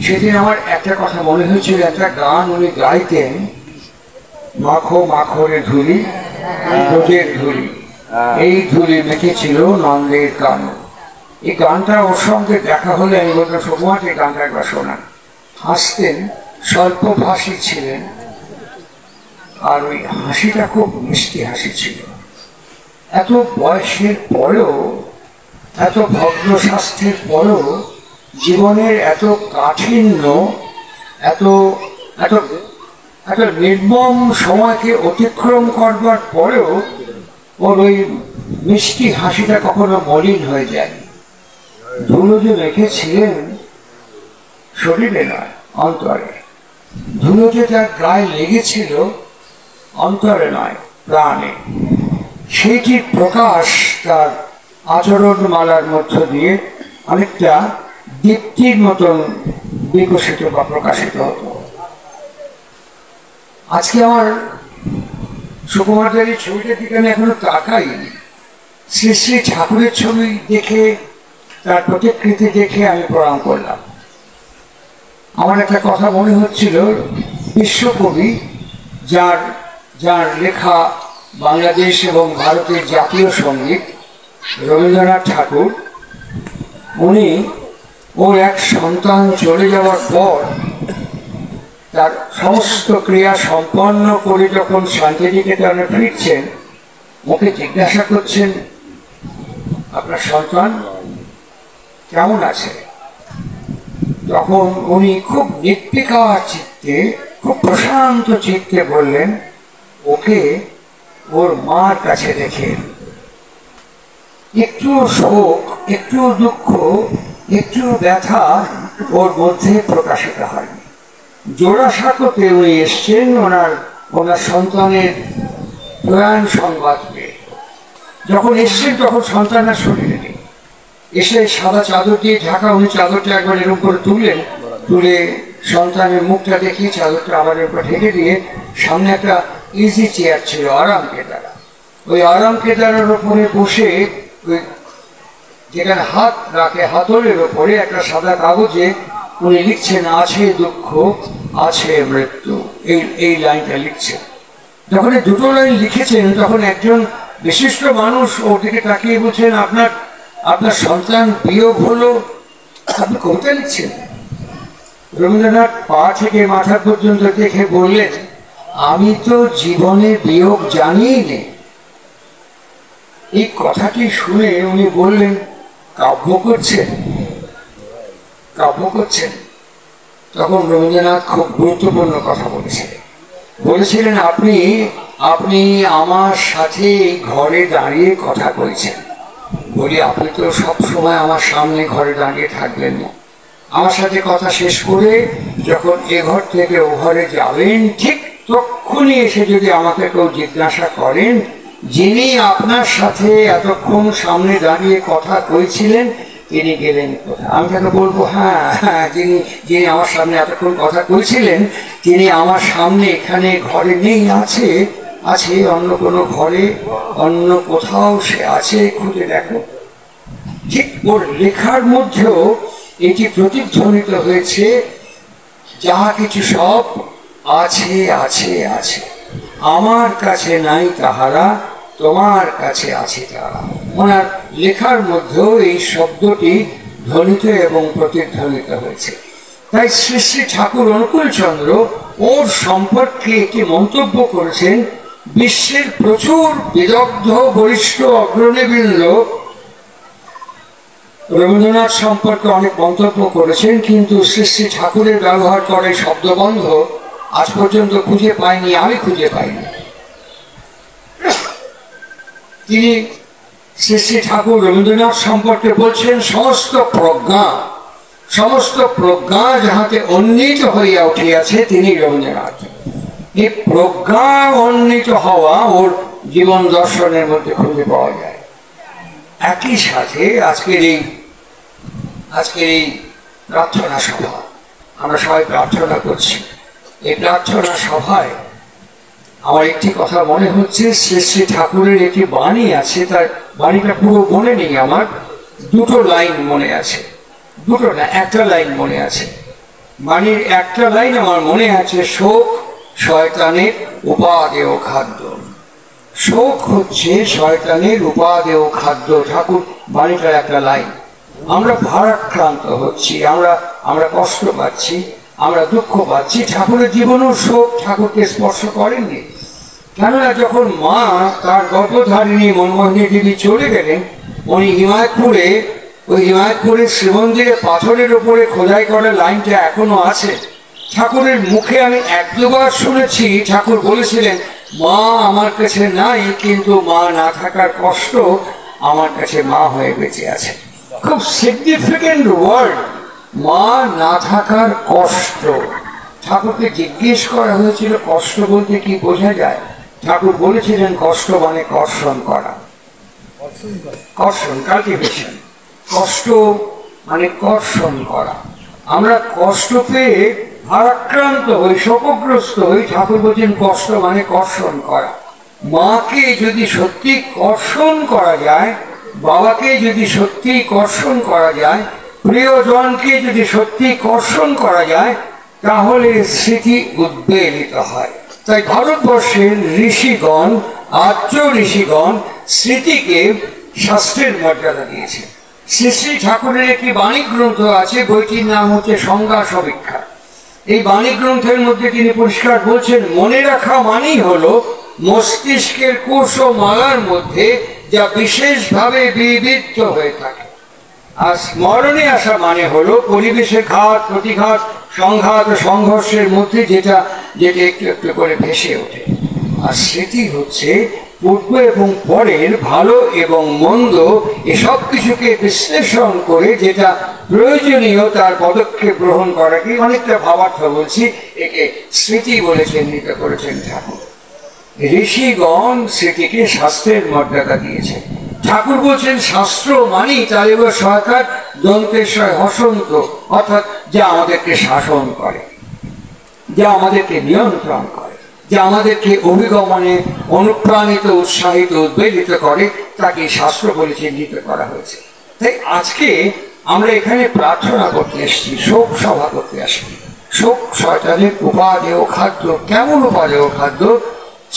সেদিন আমার একটা কথা মনে হয়েছিল, একটা গান উনি গাইতেন, মাখো মাখরে ধুলি, রোদের ধুলি, এই ধুলি মেখেছিল নন্দের গান। এই গানটা ওর সঙ্গে দেখা হলে আমি বলতাম, সুকুমার এই গানটা একবার শোনান। হাসতেন, স্বল্পভাষী ছিলেন, আর ওই হাসিটা খুব মিষ্টি হাসি ছিল। এত বয়সের পরেও, এত ভগ্ন স্বাস্থ্যের পরেও, জীবনের এত কাঠিন্য, এত এত এত নির্মম সময়কে অতিক্রম করবার পরেও ওর ওই মিষ্টি হাসিটা কখনো মলিন হয়ে যায়। ধুলো যে রেখেছিলেন শরীরে নয়, অন্তরে। ধুলো যে তার গায়ে লেগেছিল অন্তরে নয়, প্রাণে। সেইটির প্রকাশ তার আচরণমালার মধ্য দিয়ে অনেকটা দীপ্তির মতন বিকশিত বা প্রকাশিত হতো। আজকে আমার সুকুমারদের এই ছবিটার দিকে আমি এখনো তাকাই। শ্রী শ্রী ঠাকুরের ছবি দেখে, তার প্রতিকৃতি দেখে আমি প্রণাম করলাম। আমার একটা কথা মনে হচ্ছিল, বিশ্বকবি, যার লেখা বাংলাদেশ এবং ভারতের জাতীয় সঙ্গীত, রবীন্দ্রনাথ ঠাকুর, ওর এক সন্তান চলে যাওয়ার পর তার সমস্ত ক্রিয়া সম্পন্ন করে যখন শান্তিনিকেতনে ফিরছেন, ওকে জিজ্ঞাসা করছেন, আপনার সন্তান কেমন আছে? তখন উনি খুব নির্বিকার চিত্তে, খুব প্রশান্ত চিত্তে বললেন, ওকে ওর মার কাছে রেখে। একটু শোক, একটু দুঃখ, একটু ব্যথা ওর মধ্যে প্রকাশিত হয়নি। জোড়াসাঁকোতে উনি এসছেন ওনার সন্তানের প্রয়াণ সংবাদ পেয়ে। যখন এসছেন তখন সন্তানের শরীরে নেই। এসে সাদা চাদর দিয়ে ঢাকা, উনি চাদরটা একবার এরকম করে তুললেন, তুলে সন্তানের মুখটা দেখিয়ে চাদরটা আবার এরকম ঢেকে দিয়ে সামনে একটা ইজি চেয়ার ছিল, আরাম কেদারা। ওই আরাম কেদারের ওপরে বসে, ওই যেখানে হাত রাখে হাতলের ওপরে একটা সাদা কাগজে উনি লিখছেন, আছে দুঃখ আছে মৃত্যু, এই লাইনটা লিখছেন। যখন এই দুটো লাইন লিখেছেন তখন একজন বিশিষ্ট মানুষ ওর দিকে তাকিয়ে বলছেন, আপনার সন্তান বিয়োগ হলো, আপনি কবিতা লিখছেন? রবীন্দ্রনাথ পা থেকে মাথা পর্যন্ত দেখে বললেন, আমি তো জীবনে বিয়োগ জানিই নে। এই কথাটি শুনে উনি বললেন, কাব্য করছেন, কাব্য করছেন। তখন রবীন্দ্রনাথ খুব গুরুত্বপূর্ণ কথা বলেছিলেন, আপনি আমার সাথে এই ঘরে দাঁড়িয়ে কথা বলছেন। বলি, আপনি তো সব সময় আমার সামনে ঘরে দাঁড়িয়ে থাকবেন না। আমার সাথে কথা শেষ করে যখন এ ঘর থেকে ও ঘরে যাবেন, ঠিক তক্ষুনি এসে যদি আমাকে কেউ জিজ্ঞাসা করেন, যিনি আপনার সাথে এতক্ষণ সামনে দাঁড়িয়ে কথা কইছিলেন তিনি গেলেন কোথায়? আমি তাকে বলবো, হ্যাঁ হ্যাঁ, যিনি আমার সামনে এতক্ষণ কথা কইছিলেন তিনি আমার সামনে এখানে ঘরে নেই, আছে অন্য কোনো ঘরে, অন্য কোথাও সে আছে, খুঁজে দেখো। ঠিক ওর লেখার মধ্যেও এটি প্রতিধ্বনিত হয়েছে, যাহা কিছু সব আছে আছে আছে, আমার কাছে নাই তাহারা, তোমার কাছে আছে তারা। ওনার লেখার মধ্যেও এই শব্দটি ধ্বনিত এবং প্রতিধ্বনিত হয়েছে। তাই শ্রী শ্রী ঠাকুর অনুকূলচন্দ্র ওর সম্পর্কে একটি মন্তব্য করেছেন, বিশ্বের প্রচুর বিদগ্ধ বরিষ্ঠ অগ্রণীবৃন্দ রবীন্দ্রনাথ সম্পর্কে অনেক মন্তব্য করেছেন, কিন্তু শ্রী শ্রী ঠাকুরের ব্যবহার করে শব্দবন্ধ আজ পর্যন্ত খুঁজে পাইনি, আমি খুঁজে পাইনি। তিনি শ্রী শ্রী ঠাকুর রবীন্দ্রনাথ সম্পর্কে বলছেন, সমস্ত প্রজ্ঞা যাহাতে উন্নীত হইয়া উঠিয়াছে তিনি রবীন্দ্রনাথ। এই প্রজ্ঞা উন্নীত হওয়া ওর জীবন দর্শনের মধ্যে খুঁজে পাওয়া যায়। একই সাথে আজকের এই প্রার্থনা সভা, আমরা সবাই প্রার্থনা করছি। এই প্রার্থনা সভায় আমার একটি কথা মনে হচ্ছে, শ্রী শ্রী ঠাকুরের একটি বাণী আছে, তার বাণীটা পুরো মনে নেই আমার, দুটো লাইন মনে আছে, দুটো না, একটা লাইন মনে আছে। বাণীর একটা লাইন আমার মনে আছে, শোক শয়তানের উপাদেয় খাদ্য। শোক হচ্ছে শয়তানের উপাদেয় খাদ্য, ঠাকুর বাণীটার একটা লাইন। আমরা ভারাক্রান্ত হচ্ছি, আমরা কষ্ট পাচ্ছি, আমরা দুঃখ পাচ্ছি। ঠাকুরের জীবনেও শোক ঠাকুরকে স্পর্শ করেননি। কেননা যখন মা তার গর্ভধারিণী মনমোহিনী দেবী চলে গেলেন, উনি হিমায়তপুরে শ্রীমন্দিরে পাথরের উপরে খোদাই করা লাইনটা এখনো আছে। ঠাকুরের মুখে আমি এক দুবার শুনেছি, ঠাকুর বলেছিলেন, মা আমার কাছে নাই, কিন্তু মা না থাকার কষ্ট আমার কাছে মা হয়ে বেঁচে আছে। খুব সিগনিফিকেন্ট ওয়ার্ড, মা না থাকার কষ্ট। ঠাকুরকে জিজ্ঞেস করা হয়েছিল, কষ্ট বলতে কি বোঝা যায়? ঠাকুর বলেছিলেন, কষ্ট মানে কর্ষণ করা, কর্ষণ, কাল্টিভেশন। কষ্ট মানে কর্ষণ করা। আমরা কষ্ট পেয়ে ভারাক্রান্ত হই, শোকগ্রস্ত হই। ঠাকুর বলছেন, কষ্ট মানে কর্ষণ করা। মাকে যদি সত্যি কর্ষণ করা যায়, বাবাকে যদি সত্যি কর্ষণ করা যায়, প্রিয়জনকে যদি সত্যি কর্ষণ করা যায়, তাহলে স্মৃতি উদ্বেলিত হয়। তাই ভারতবর্ষের ঋষিগণ, আর্য ঋষিগণ স্মৃতিকে শাস্ত্রের মর্যাদা দিয়েছে। শ্রী শ্রী ঠাকুরের একটি বাণী গ্রন্থ আছে, বইটির নাম হচ্ছে সংজ্ঞা সমীক্ষা। এই বাণী গ্রন্থের মধ্যে তিনি পরিষ্কার বলছেন, মনে রাখা মানেই হলো মস্তিষ্কের কোষ ও মালার মধ্যে যা বিশেষভাবে বিবিধ হয়ে থাকে, আর স্মরণে আসা মানে হলো পরিবেশের ঘাত প্রতিঘাত সংঘাত ও সংঘর্ষের মধ্যে যেটা যেটা একটু একটু করে ভেসে ওঠে। আর সেটি হচ্ছে পূর্ব এবং পরের ভালো এবং মন্দ এসব কিছুকে বিশ্লেষণ করে যেটা প্রয়োজনীয় তার পদক্ষেপ গ্রহণ করাকে অনেকটা ভাবার্থ বলছি, একে স্মৃতি বলে চিহ্নিত করেছেন ঠাকুর। ঋষিগণ স্মৃতিকে শাস্ত্রের মর্যাদা দিয়েছেন। ঠাকুর বলছেন শাস্ত্র মানি তার এবার সরকার দন্তেশ্বর হসন্ত, অর্থাৎ যা আমাদেরকে শাসন করে, যা আমাদেরকে নিয়ন্ত্রণ করে, যা আমাদেরকে অভিগমনে অনুপ্রাণিত উৎসাহিত উদ্বেলিত করে, তাকে শাস্ত্র বলে চিহ্নিত করা হয়েছে। তাই আজকে আমরা এখানে প্রার্থনা করতে এসেছি, শোক সভা করতে আসি। শোক শয়তানের উপাদেয় খাদ্য। কেমন উপাদেয় খাদ্য?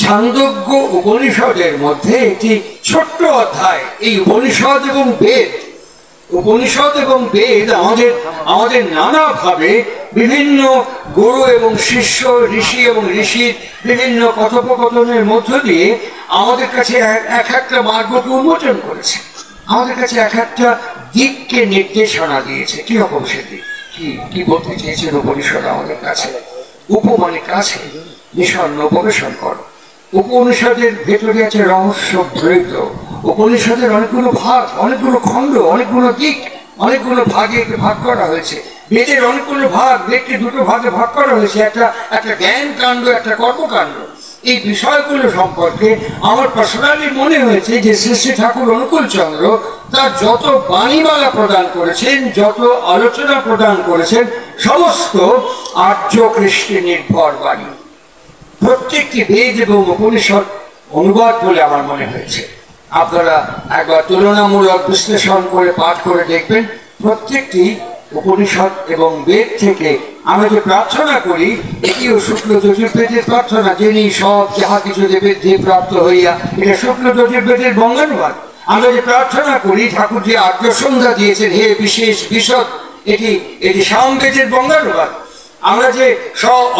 ছান্দোগ্য উপনিষদের মধ্যে একটি ছোট্ট অধ্যায়, এই উপনিষদ এবং বেদ। উপনিষদ এবং বেদ আমাদের নানাভাবে বিভিন্ন গুরু এবং শিষ্য, ঋষি এবং ঋষির বিভিন্ন কথোপকথনের মধ্য দিয়ে আমাদের কাছে এক একটা মার্গকে উন্মোচন করেছে, আমাদের কাছে এক একটা দিককে নির্দেশনা দিয়েছে। কি রকম সে দিক? কি বলতে চেয়েছেন উপনিষদ আমাদের কাছে? উপমানে কাছে নিঃসন্ন গবেষণ করো। উপনিষদের ভেতরে আছে রহস্য দ্বৈত। উপনিষদের অনেকগুলো ভাগ, অনেকগুলো খণ্ড, অনেকগুলো দিক, অনেকগুলো ভাগে ভাগ করা হয়েছে। বেদের অনেকগুলো ভাগ, বেদকে দুটো ভাগে ভাগ করা হয়েছে, একটা জ্ঞান কাণ্ড, একটা কর্মকাণ্ড। এই বিষয়গুলো সম্পর্কে আমার পার্সোনালি মনে হয়েছে যে শ্রী শ্রী ঠাকুর অনুকূল চন্দ্র তার যত বাণীমালা প্রদান করেছেন, যত আলোচনা প্রদান করেছেন, সমস্ত আর্য কৃষ্টি নির্ভর বাণী। প্রত্যেকটি বেদ এবং উপনিষদ অনুবাদ বলে আমার মনে হয়েছে। আপনারা একবার তুলনামূলক বিশ্লেষণ করে পাঠ করে দেখবেন, প্রত্যেকটি উপনিষদ এবং বেদ থেকে আমরা যে প্রার্থনা করি, এটিও শুক্ল যজুর্বেদের প্রার্থনা, যিনি সব যাহা কিছু দেবের দিয়ে প্রাপ্ত হইয়া, এটা শুক্ল যজুর্বেদের বঙ্গানুবাদ। আমরা যে প্রার্থনা করি, ঠাকুর যে আর্য সন্ধ্যা দিয়েছেন, হে বিশেষ বিশদ, এটি সামবেদের বঙ্গানুবাদ। আমরা যে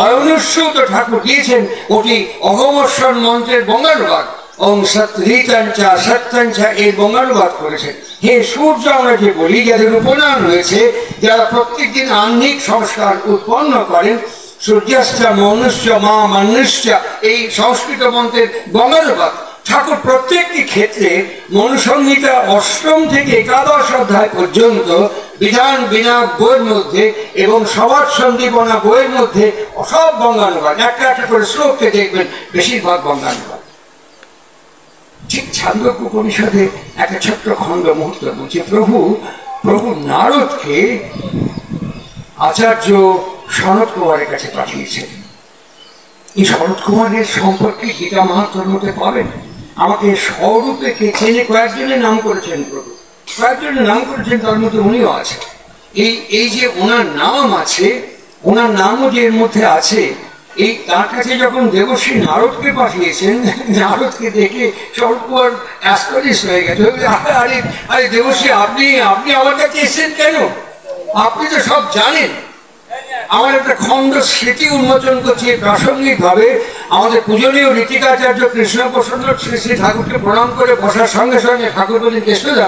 অয়নুস্যুত ঠাকুর দিয়েছেন, ওটি অহমর্ষণ মন্ত্রের বঙ্গানুবাদ। ওম সত্যঞ্চা সত্যঞ্চা এই বঙ্গানুবাদ করেছেন। হে সূর্য আমরা যে বলি, যাদের উপনয়ন হয়েছে, যারা প্রত্যেকদিন আহ্নিক সংস্কার উৎপন্ন করেন, সূর্যাশ্চ মনুষ্য মা মানুষ্য, এই সংস্কৃত মন্ত্রের বঙ্গানুবাদ। ঠাকুর প্রত্যেকটি ক্ষেত্রে মনুসংহিতা অষ্টম থেকে একাদশ অধ্যায় পর্যন্ত বিধান বিনায়ক বইয়ের মধ্যে এবং সমাজ সন্দীপনা বইয়ের মধ্যে সব বঙ্গানুবাদ, একটা একটা করে শ্লোককে দেখবেন, বেশিরভাগ বঙ্গানুবাদ। ঠিক ছান্দোগ্য উপনিষদে একটা ছোট্ট খণ্ড মুহূর্ত বলছে, প্রভু নারদকে আচার্য সনত কুমারের কাছে পাঠিয়েছেন। এই শরৎ কুমারের সম্পর্কে গীতা মাহাত্ম্যের মধ্যে পাবেন। আমাকে স্বরূপে কে চেনে কয়েকজনের নাম করেছেন প্রভু, কয়েকজনের নাম করেছেন, তার মধ্যে উনিও আছে। এই যে ওনার নাম আছে, ওনার নামও যে এর মধ্যে আছে, এই তার কাছে যখন দেবশ্রী নারদকে পাঠিয়েছেন, নারদকে দেখে শরৎ কুমার অ্যাস্টনিশ হয়ে গেছে। আরে আরে দেবশ্রী, আপনি আমার কাছে এসেছেন কেন? আপনি তো সব জানেন। আমার একটা খণ্ড স্মৃতি উন্মোচন করছি প্রাসঙ্গিক ভাবে। আমাদের পূজনীয় ঋতিকাচার্য কৃষ্ণ প্রসন্ন শ্রী শ্রী ঠাকুরকে প্রণাম করে বসার সঙ্গে সঙ্গে ঠাকুর বলেন, কৃষ্ণদা,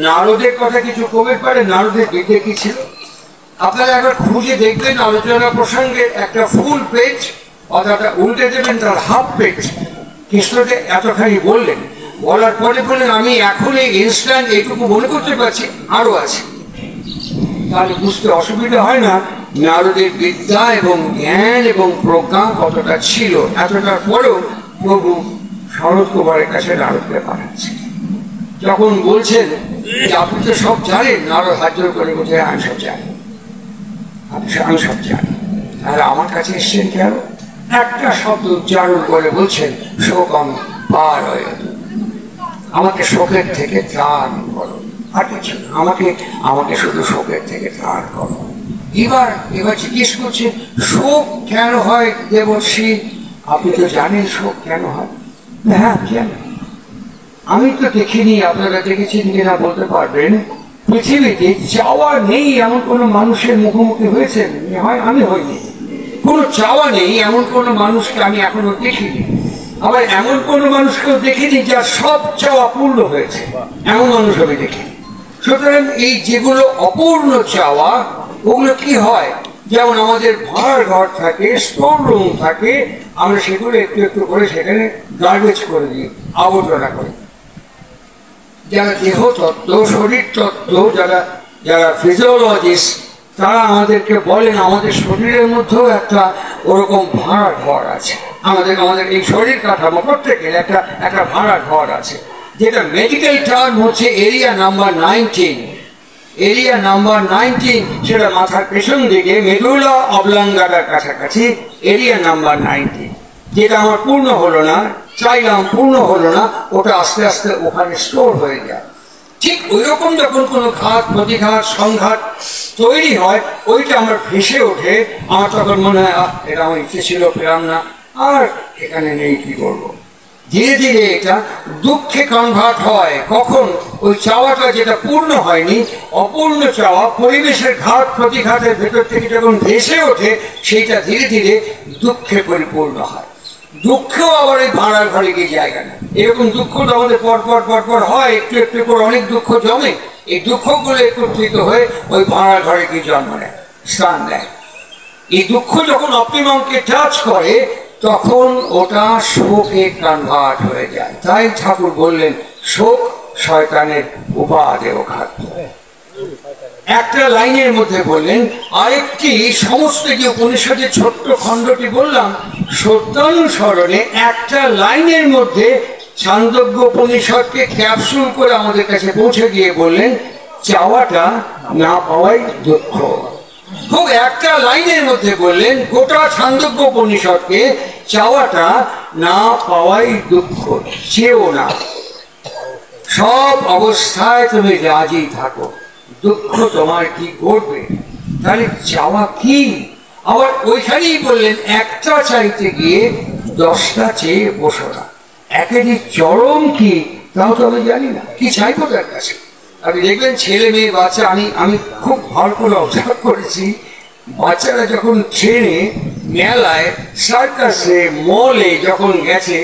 নারদের কথা কিছু কমে পারে, নারদের বিদ্যে কি ছিল? আপনারা একবার খুঁজে দেখবেন, আলোচনা প্রসঙ্গে একটা ফুল পেজ অর্থাৎ উল্টে দেবেন তার হাফ পেজ, কৃষ্ণকে এতখানি বললেন। বলার পরে বললেন, আমি এখন এই ইনস্ট্যান্ট এইটুকু মনে করতে পারছি, আরো আছে। তাহলে বুঝতে অসুবিধা হয় না নারদের বিদ্যা এবং জ্ঞান এবং প্রজ্ঞা কতটা ছিল। এতটার পরেও প্রভু শরৎ কুমারের কাছে নারদকে পাঠাচ্ছেন। যখন বলছেন যে আপনি তো সব জানেন, নারদ হাত জোর করে বলছে, আমি সব জানি, আমি সব জানি। আর আমার কাছে এসছেন কেন? একটা শব্দ উচ্চারণ করে বলছেন, শোকম পারয়তু, আমাকে শোকের থেকে ত্রাণ করো। আর কিছু আমাকে শুধু শোকের থেকে ত্রাণ করো। এবার জিজ্ঞেস করছে, শোক কেন হয় দেবর্ষি? আপনি তো জানেন শোক কেন হয়। হ্যাঁ, কেন? আমি তো দেখিনি, আপনারা দেখেছেন কিনা বলতে পারবেন। পৃথিবীতে চাওয়া নেই এমন কোন মানুষের মুখোমুখি হয়েছেন? হয় আমি হইনি। কোনো চাওয়া নেই এমন কোন মানুষকে আমি এখনো দেখিনি। আবার এমন কোন মানুষকেও দেখিনি যার সব চাওয়া পূর্ণ হয়েছে, এমন মানুষ আমি দেখিনি। সুতরাং এই যেগুলো অপূর্ণ চাওয়া, ওগুলো কি হয়, যেমন আমাদের ভাড়ার ঘর থাকে, স্টোর রুম থাকে, আমরা সেগুলো একটু একটু করে সেখানে গার্বেজ করে দিই, আবর্জনা করি। যারা দেহ তত্ত্ব, শরীর তত্ত্ব, যারা যারা ফিজিওলজিস্ট, তারা আমাদেরকে বলেন আমাদের শরীরের মধ্যেও একটা ওরকম ভাড়া ঘর আছে। আমাদের আমাদের এই শরীর কাঠামো প্রত্যেকের একটা একটা ভাড়া ঘর আছে, যেটা মেডিকেল টার্ম হচ্ছে এরিয়া নাম্বার 19। এরিয়া নাম্বার 19 সেটা মাথার পেছন দিকে মেডুলা অবলাঙ্গাটার কাছাকাছি এরিয়া নাম্বার 19। যেটা আমার পূর্ণ হলো না, চাইলাম পূর্ণ হলো না, ওটা আস্তে আস্তে ওখানে স্টোর হয়ে যায়। ঠিক ওই রকম যখন কোনো ঘাত, প্রতিঘাত, সংঘাত তৈরি হয়, ওইটা আমার ভেসে ওঠে, আমার তখন মনে হয় এটা আমার ইচ্ছে ছিল, পেলাম না, আর এখানে নেই, কি করবো। ধীরে ধীরে এটা দুঃখে কনভার্ট হয়। কখন? ওই চাওয়াটা যেটা পূর্ণ হয়নি, অপূর্ণ চাওয়া, পরিবেশের ঘাত প্রতিঘাতের ভেতর থেকে যখন ভেসে ওঠে, সেইটা ধীরে ধীরে দুঃখে পরিপূর্ণ হয়। দুঃখেও আবার এই ভাড়ার ঘরে গিয়ে জায়গা না। এরকম দুঃখ তো আমাদের পরপর পরপর হয়, একটু একটু করে অনেক দুঃখ জমে। এই দুঃখগুলো একত্রিত হয়ে ওই ভাড়ার ঘরে গিয়ে জন্ম নেয়, স্থান নেয়। এই দুঃখ যখন অপটিমামকে টাচ করে, তখন ওটা শোকে কনভার্ট হয়ে যায়। তাই ঠাকুর বললেন শোক শয়তানের উপাদেয় খাদ্য। একটা লাইনের মধ্যে বললেন, আরেকটি সমস্ত যে উপনিষদের ছোট্ট খণ্ডটি বললাম, সত্যানুসরণে একটা লাইনের মধ্যে ছান্দোগ্য উপনিষদকে ক্যাপসুল করে আমাদের কাছে পৌঁছে দিয়ে বললেন, চাওয়াটা না পাওয়াই দুঃখ। খুব একটা লাইনের মধ্যে বললেন গোটা ছান্দোগ্য উপনিষদকে, চাওয়াটা না পাওয়াই দুঃখ, চেয়েও না, সব অবস্থায় তুমি রাজি থাকো, দুঃখ তোমার কি করবে, তাহলে চাওয়া কি? আবার ওইখানেই বললেন একটা চাইতে গিয়ে 10টা চেয়ে বসো না। একেরই চরম কি তাও তো আমি জানি না, কি চাইবো তার কাছে। আপনি দেখবেন ছেলে মেয়ে বাচ্চা, আমি খুব ভালো করে অবজার্ভ করেছি, বাচ্চারা যখন ট্রেনে, মেলায়, সার্কাসে, মলে যখন গেছে,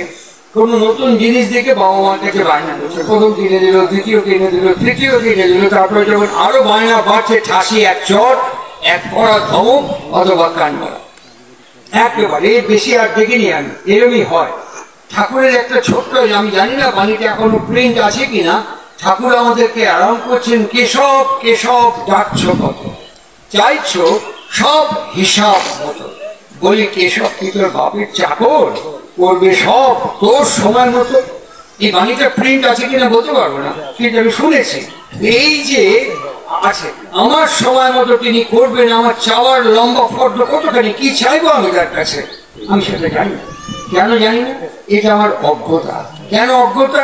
কোনো নতুন জিনিস দেখে বাবা মার কাছে বায়না করছে, প্রথম কিনে দিল, দ্বিতীয় কিনে দিল, তৃতীয় কিনে দিল, তারপরে যখন আরো বায়না বাড়ছে, ঠাসি এক চট, এক পড়া ধমক অথবা কান্না। একেবারে বেশি আর দেখিনি আমি, এরমই হয়। ঠাকুরের একটা ছোট্ট, আমি জানি না বাণীটা এখনো প্রিন্ট আছে কিনা, ঠাকুর আমাদেরকে আরাম করছেন, কেশব কেশব ডাকছ কত, চাইছ সব হিসাব মতো। বলি কেশব কি তোর বাপের চাকর, করবে সব তোর সময় মতো? এই বাণীটা প্রিন্ট আছে কিনা বলতে পারবো না, কিন্তু আমি শুনেছি। এই যে আছে, আমার সময় মতো তিনি করবেন, আমার চাওয়ার লম্বা ফর্দ কতখানি, কি চাইবো আমি তার কাছে, আমি সেটা জানি না। কেন জানি না? এটা আমার অজ্ঞতা। কেন অজ্ঞতা?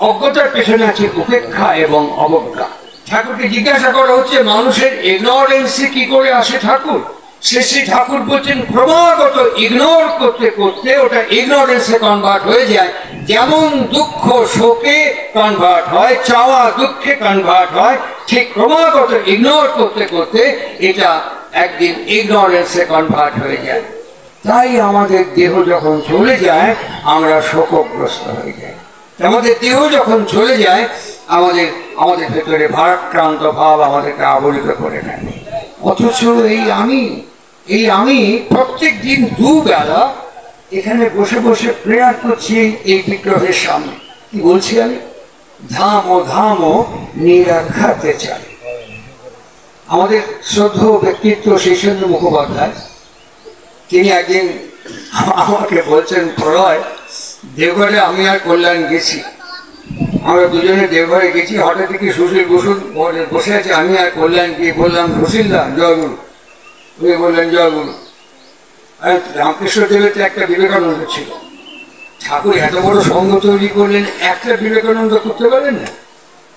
অজ্ঞতার পেছনে আছে উপেক্ষা এবং অবজ্ঞা। ঠাকুরকে জিজ্ঞাসা করা হচ্ছে মানুষের ইগনোরেন্সে কি করে আসে ঠাকুর? শ্রী ঠাকুর বলছেন ক্রমাগত ইগনোর করতে করতে ওটা ইগনোরেন্সে কনভার্ট হয়ে যায়। যেমন দুঃখ শোকে কনভার্ট হয়, চাওয়া দুঃখে কনভার্ট হয়, ঠিক ক্রমাগত ইগনোর করতে করতে এটা একদিন ইগনোরেন্সে কনভার্ট হয়ে যায়। তাই আমাদের দেহ যখন চলে যায় আমরা শোকগ্রস্ত হয়ে যাই। আমাদের দেহ যখন চলে যায় আমাদের আমাদের ভেতরে ভারাক্রান্ত ভাব আমাদেরকে আবরিত করে নেয়। অথচ এই আমি প্রত্যেক দিন দুবেলা এখানে বসে বসে প্রেয়ার করছি এই বিগ্রহের সামনে। কি বলছি আমি? ধামো ধামো নিরাখাতে চাই। আমাদের শ্রদ্ধেয় ব্যক্তিত্ব শীর্ষেন্দ্র মুখোপাধ্যায়, তিনি একদিন আমাকে বলছেন, প্রলয় দেওঘরে আমি আর কল্যাণ গেছি, আমরা দুজনে দেওঘরে গেছি, হঠাৎ কি সুশীল বসুন বসে আছে, আমি আর কল্যাণ গিয়ে বললাম সুশীলদা জয়গুরু। উনি বললেন জয়গুরু। রামকৃষ্ণ দেবের তো একটা বিবেকানন্দ ছিল, ঠাকুর এত বড় সঙ্গ তৈরি করলেন, একটা বিবেকানন্দ করতে পারেন না।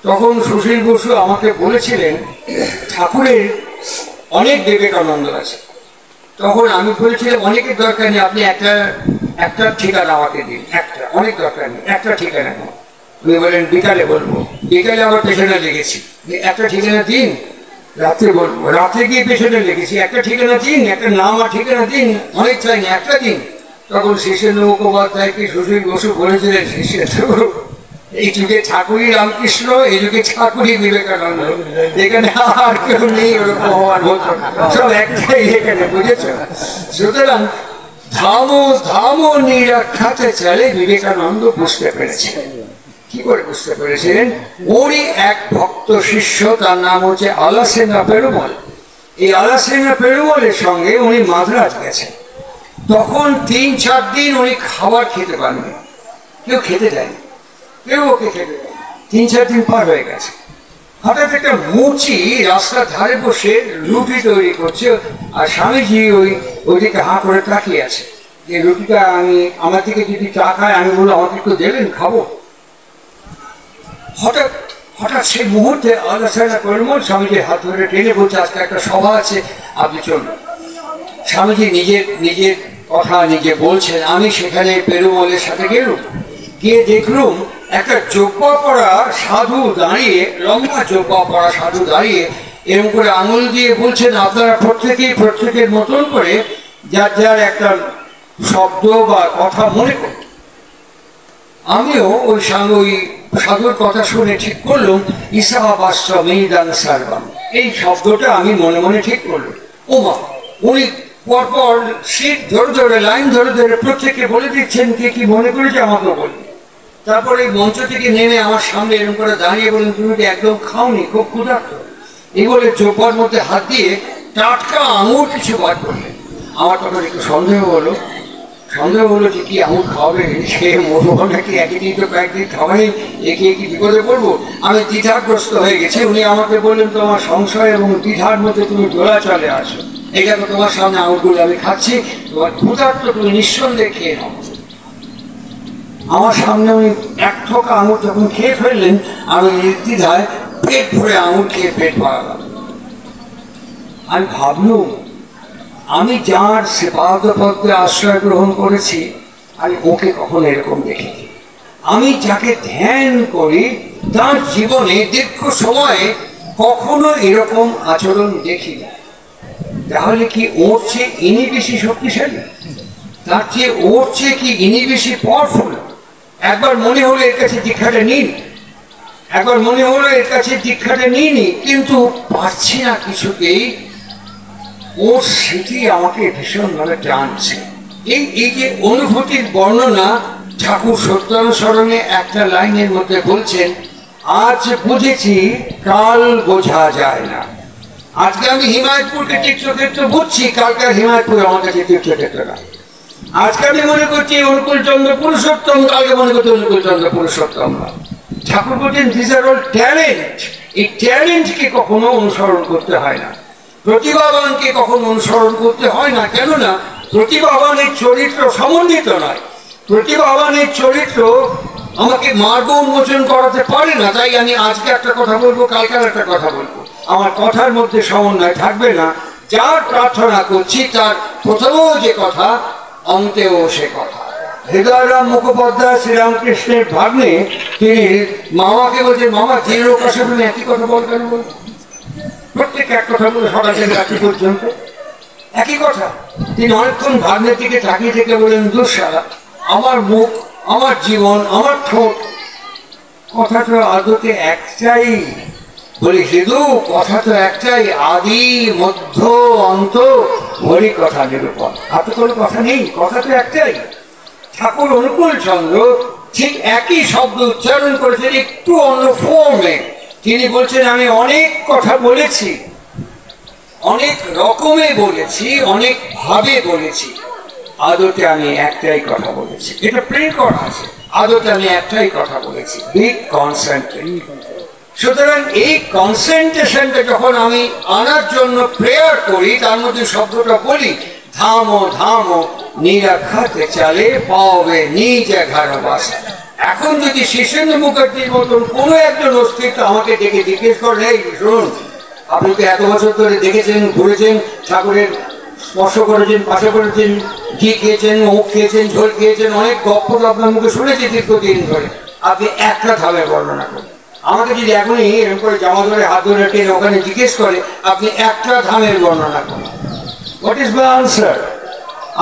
তখন সুশীল বসু আমাকে বলেছিলেন ঠাকুরের অনেক বিবেকানন্দ আছে। তখন আমি বলেছিলাম অনেকের দরকার নেই, আপনি একটা ঠিকানা আমাকে দিন, একটা, অনেক দরকার নেই, একটা ঠিকানা নেই। উনি বলেন বিকালে বলবো। বিকালে আবার পেছনে লেগেছি, একটা ঠিকানা দিন, রাত্রে বলবো, রাত্রে গিয়ে পেছনে লেগেছি, একটা ঠিকানা দিন, একটা নাম আর ঠিকানা দিন, অনেক চাই না, একটা দিন। তখন শীর্ষেন্দু মুখোপাধ্যায়কে সুশীল বসু বলেছিলেন, শীর্ষেন্দু এই যুগে ঠাকুরই রামকৃষ্ণ, এই যুগে ঠাকুরই বিবেকানন্দ, এখানে আর কেউ নেই ওরকম হওয়ার মতো, সব একটাই এখানে, বুঝেছ? সুতরাং ধামো ধামো নিরক্ষাতে চলে বিবেকানন্দ বুঝতে পেরেছিলেন। কি করে বুঝতে পেরেছিলেন? ওরই এক ভক্ত শিষ্য, তার নাম হচ্ছে আলাসেনা পেরুমল। এই আলাসেনা পেরুমলের সঙ্গে উনি মাদ্রাজ গেছেন। তখন ৩-৪ দিন উনি খাবার খেতে পারেননি, কেউ খেতে দেয়নি, কেউ ওকে খেতে দেয়। ৩-৪ দিন পার হয়ে গেছে। হঠাৎ একটা মুচি রাস্তার ধারে বসে রুটি তৈরি করছে, আর স্বামীজি ওইদিকে হাঁ করে তাকিয়ে আছে যে রুটিটা আমার দিকে যদি তাকায়, আমি বলবো আমাকে একটু দেবেন, খাবো। হঠাৎ হঠাৎ সেই মুহূর্তে আলোচনা করবো, স্বামীজির হাত ধরে টেনে বলছে, আজকে একটা সভা আছে, আপনি চলুন। স্বামীজি নিজের কথা নিজে বলছেন। আমি সেখানে পেরুমলের সাথে গেলুম, গিয়ে দেখলুম একটা জোব্বা পরা সাধু দাঁড়িয়ে, লম্বা জোব্বা পরা সাধু দাঁড়িয়ে এরকম করে আঙুল দিয়ে বলছেন, আপনারা প্রত্যেকের মতন করে যার যার একটা শব্দ বা কথা মনে করুন। আমিও ওই সাধুর কথা শুনে ঠিক করলাম, ইসাবাস্য মেইদান সার্বাম, এই শব্দটা আমি মনে মনে ঠিক করলাম। ওমা, উনি পরপর সিট ধরে ধরে, লাইন ধরে ধরে প্রত্যেককে বলে দিচ্ছেন কে কি মনে করেছে আমাকেও বলবেন। তারপরে মঞ্চ থেকে নেমে আমার সামনে এরকম করে দাঁড়িয়ে বলেন, তুমি তো একদম খাওনি, খুব ক্ষুধার্ত। এই বলে চোপার মধ্যে হাত দিয়ে টাটকা আঙুর কিছু বার করলেন। আমার তখন একটু সন্দেহ হলো যে কি আঙুর খাওয়াবে, সে মরবো নাকি, একদিন তো কয়েকদিন খাওয়াই, একে কি বিপদে পড়বো। আমি দ্বিধাগ্রস্ত হয়ে গেছি। উনি আমাকে বললেন, তোমার সংশয় এবং দ্বিধার মধ্যে তুমি দোলা চলে আসো, এই দেখো তোমার সামনে আঙুরগুলো আমি খাচ্ছি, তোমার ক্ষুধার্ত, তুমি নিঃসন্দেহে খেয়ে নাও। আমার সামনে উনি এক ঠোকা আঙুর যখন খেয়ে ফেললেন, আমি নির্দ্বিধায় পেট ভরে আঙুর খেয়ে পেট ভরালাম। আমি ভাবলুম, আমি যার সেবাদপদ্মে আশ্রয় গ্রহণ করেছি, আমি ওকে কখনো এরকম দেখিনি। আমি যাকে ধ্যান করি তার জীবনে দীর্ঘ সময়ে কখনো এরকম আচরণ দেখি না। তাহলে কি ওর চেয়ে ইনি বেশি শক্তিশালী? তার চেয়ে ওর চেয়ে কি ইনি বেশি পাওয়ারফুল? একবার মনে হলো এর কাছে দীক্ষাটা নিইনি, কিন্তু পারছি না কিছুতেই। ওর স্মৃতি আমাকে ভীষণভাবে টানছে। এই যে অনুভূতির বর্ণনা ঠাকুর সত্যানুসরণে একটা লাইনের মধ্যে বলছেন, আজ বুঝেছি কাল বোঝা যায় না। আজকে আমি হিমায়তপুরকে তীর্থক্ষেত্র বুঝছি, কালকে হিমায়তপুর আমার কাছে তীর্থক্ষেত্র না। আজকে আমি মনে করছি অনুকূল চন্দ্র পুরুষোত্তম, কালকে মনে করছি অনুকূল চন্দ্র পুরুষোত্তম না। ঠাকুর বলছেন দিস আর অল ট্যালেন্ট। এই ট্যালেন্টকে কখনো অনুসরণ করতে হয় না, প্রতিভাবানকে কখনো অনুসরণ করতে হয় না। কেননা প্রতিভাবানের চরিত্র সমন্বিত নয়, প্রতিভাবানের চরিত্র আমাকে মার্গ উন্মোচন করাতে পারে না। তাই আমি আজকে একটা কথা বলবো, কালকার একটা কথা বলবো, আমার কথার মধ্যে সমন্বয় থাকবে না। যার প্রার্থনা করছি তার প্রথমেও যে কথা, অন্তেও সে কথা। হৃদয়রাম মুখোপাধ্যায় শ্রীরামকৃষ্ণের ভাগ্নে, তিনি মামাকে বলছেন, মামা যে লোক আসে বলে একই কথা বলবেন, প্রত্যেকে এক কথা বলে সকাল থেকে রাত্রি পর্যন্ত একই কথা। তিনি অনেকক্ষণ ভাগ্নের দিকে তাকিয়ে থেকে বলেন, দুঃসারা আমার মুখ, আমার জীবন, আমার ঠোঁট, কথা তো আদতে একটাই। বলি হিদু, কথা তো একটাই, আদি মধ্য অন্ত, হরি কথা নিরূপণ। আর তো কোনো কথা নেই, কথা তো একটাই। ঠাকুর অনুকূল চন্দ্র ঠিক একই শব্দ উচ্চারণ করেছেন, একটু অন্য ফর্মে। তিনি বলছেন, আমি অনেক কথা বলেছি, অনেক রকমে বলেছি, অনেক ভাবে বলেছি, আদতে আমি একটাই কথা বলেছি। এটা প্রিন্ট করা আছে, আদতে আমি একটাই কথা বলেছি, বিগ কনসেন্ট্রেট। সুতরাং এই কনসেন্ট্রেশনটা যখন আমি আনার জন্য প্রেয়ার করি, তার মধ্যে শব্দটা বলি, ধামো ধামো নিরাখাতে চালে পাবে নিজ ঘর বাসা। এখন যদি শীর্ষেন্দু মুখার্জির মতন কোনো একজন অস্তিত্ব আমাকে ডেকে জিজ্ঞেস করেন, এই শুনুন, আপনি তো এত বছর ধরে দেখেছেন, ঘুরেছেন, ঠাকুরের স্পর্শ করেছেন, পাশে করেছেন, ঘি খেয়েছেন, মুখ খেয়েছেন, ঝোল খেয়েছেন, অনেক গপ্প আপনার মুখে শুনেছি দীর্ঘদিন ধরে, আপনি একটা ধামে বর্ণনা করুন। আমাকে যদি এখনই এরকম করে জামা ধরে হাত ধরে টেনে ওখানে জিজ্ঞেস করে আপনি একটা ধামের বর্ণনা করুন, হোয়াট ইজ মাই আনসার,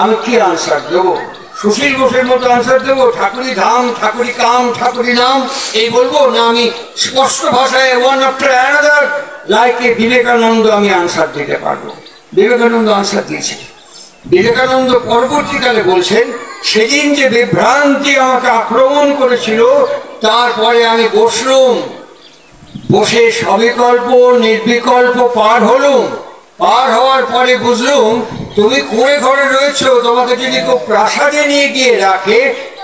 আমি কি আনসার দেবো? সুশীল ঘোষের মতো আনসার দেবো? ঠাকুরি ধাম, ঠাকুরি কাম, ঠাকুরি নাম এই বলবো? না আমি স্পষ্ট ভাষায় one after another like a Vivekananda আমি আনসার দিতে পারবো? বিবেকানন্দ আনসার দিয়েছে। বিবেকানন্দ পরবর্তীকালে বলছেন সেদিন যে বিভ্রান্তি আমাকে আক্রমণ করেছিল তারপরে আমি বসলুম, বসে সবিকল্প নির্বিকল্প পার হলুম। পার হওয়ার পরে বুঝলুম তুমি কুঁড়ে ঘরে রয়েছো, তোমাকে যদি কেউ প্রাসাদে নিয়ে গিয়ে রাখে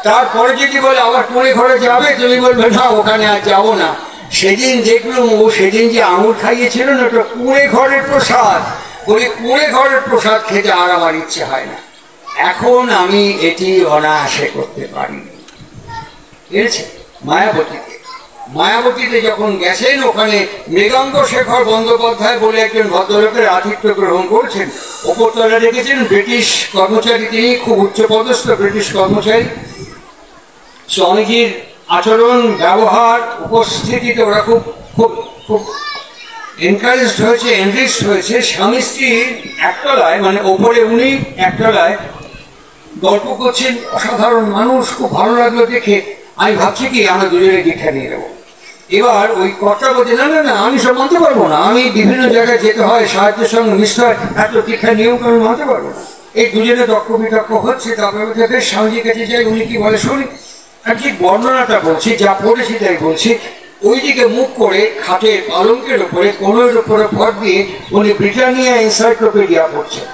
তারপরে যদি বলে আবার কুঁড়ে ঘরে যাবে, তুমি বলবে না ওখানে আর যাবো না। সেদিন দেখলুম ও সেদিন যে আঙুর খাইয়েছিল না ওটা কুঁড়ে ঘরের প্রসাদ, বলি কুঁড়ে ঘরের প্রসাদ খেতে আর আমার ইচ্ছে হয় না। এখন আমি এটি অনায়াসে করতে পারি। বুঝেছে? মায়াবতীতে যখন গেছেন ওখানে মৃগাঙ্ক শেখর বন্দ্যোপাধ্যায় বলে একজন ভদ্রলোকের আতিথ্য গ্রহণ করছেন। ওপরতলা রেখেছেন ব্রিটিশ কর্মচারী, তিনি খুব উচ্চপদস্থ ব্রিটিশ কর্মচারী। স্বামীজির আচরণ ব্যবহার উপস্থিতিতে ওরা খুব খুব খুব এনকারেজড হয়েছে, এনরিচড হয়েছে। স্বামী স্ত্রী একতলায়, মানে ওপরে উনি একতলায় গল্প করছেন, অসাধারণ মানুষ, খুব ভালো লাগলো দেখে। আমি ভাবছি কি আমরা দুজনে দীক্ষা নিয়ে নেবো। এবার ওই কর্তা বলছে না না না আমি সব মানতে পারবো না, আমি বিভিন্ন জায়গায় যেতে হয়, সাহায্যের সঙ্গে মিশতে হয়, এত দীক্ষা নিয়ম আমি মানতে পারবো না। এই দুজনে তর্ক বিতর্ক হচ্ছে, তারপরে বেশ স্বামীজির কাছে যাই, উনি কি বলে শুনি। আর ঠিক বর্ণনাটা বলছি, যা পড়েছি তাই বলছি। ওইদিকে মুখ করে খাটের পালঙ্কের উপরে কোনোর উপরে ভর দিয়ে উনি ব্রিটানিয়া এনসাইক্লোপিডিয়া পড়ছেন।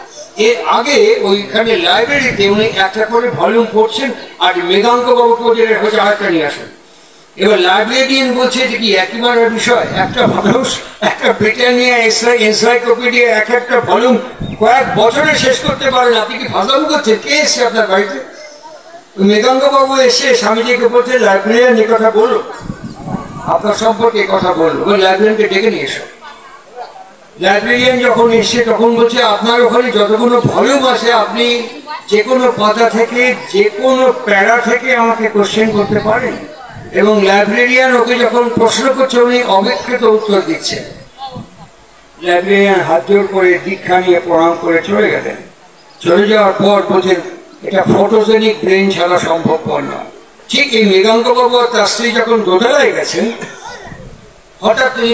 এর আগে ওইখানে লাইব্রেরিতে উনি একটা করে ভলিউম পড়ছেন, আর মৃগাঙ্ক বাবুকে হচ্ছে আরেকটা নিয়ে আসেন। এবার লাইব্রেরিয়ান বলছে যে কি একেবারে বিষয়, একটা মানুষ একটা ব্রিটানিয়া এনসাইক্লোপিডিয়া এক একটা ভলিউম কয়েক বছরে শেষ করতে পারেন, আপনি কি ফাজলামি করছেন? কে এসছে আপনার বাড়িতে? মৃগাঙ্ক বাবু এসে স্বামীজিকে বলছে লাইব্রেরিয়ান এ কথা বললো, আপনার সম্পর্কে কথা বললো, ওই লাইব্রেরিয়ানকে ডেকে নিয়ে এসো। লাইব্রেরিয়ান যখন এসে তখন বলছে আপনার ওখানে যতগুলো ভলিউম আছে আপনি যে কোনো পাতা থেকে যে কোনো প্যারা থেকে আমাকে কোশ্চেন করতে পারেন। এবং লাইব্রেরিয়ান ওকে যখন প্রশ্ন করছে উনি অবিকৃত উত্তর দিচ্ছেন। লাইব্রেরিয়ান হাত জোর করে দীক্ষা নিয়ে প্রণাম করে চলে গেলেন। চলে যাওয়ার পর বলছেন এটা ফটোজেনিক ব্রেন ছাড়া সম্ভবপর নয়। ঠিক এই মৃগাঙ্ক বাবু আর তার স্ত্রী যখন দোতলায় গেছেন হঠাৎ তিনি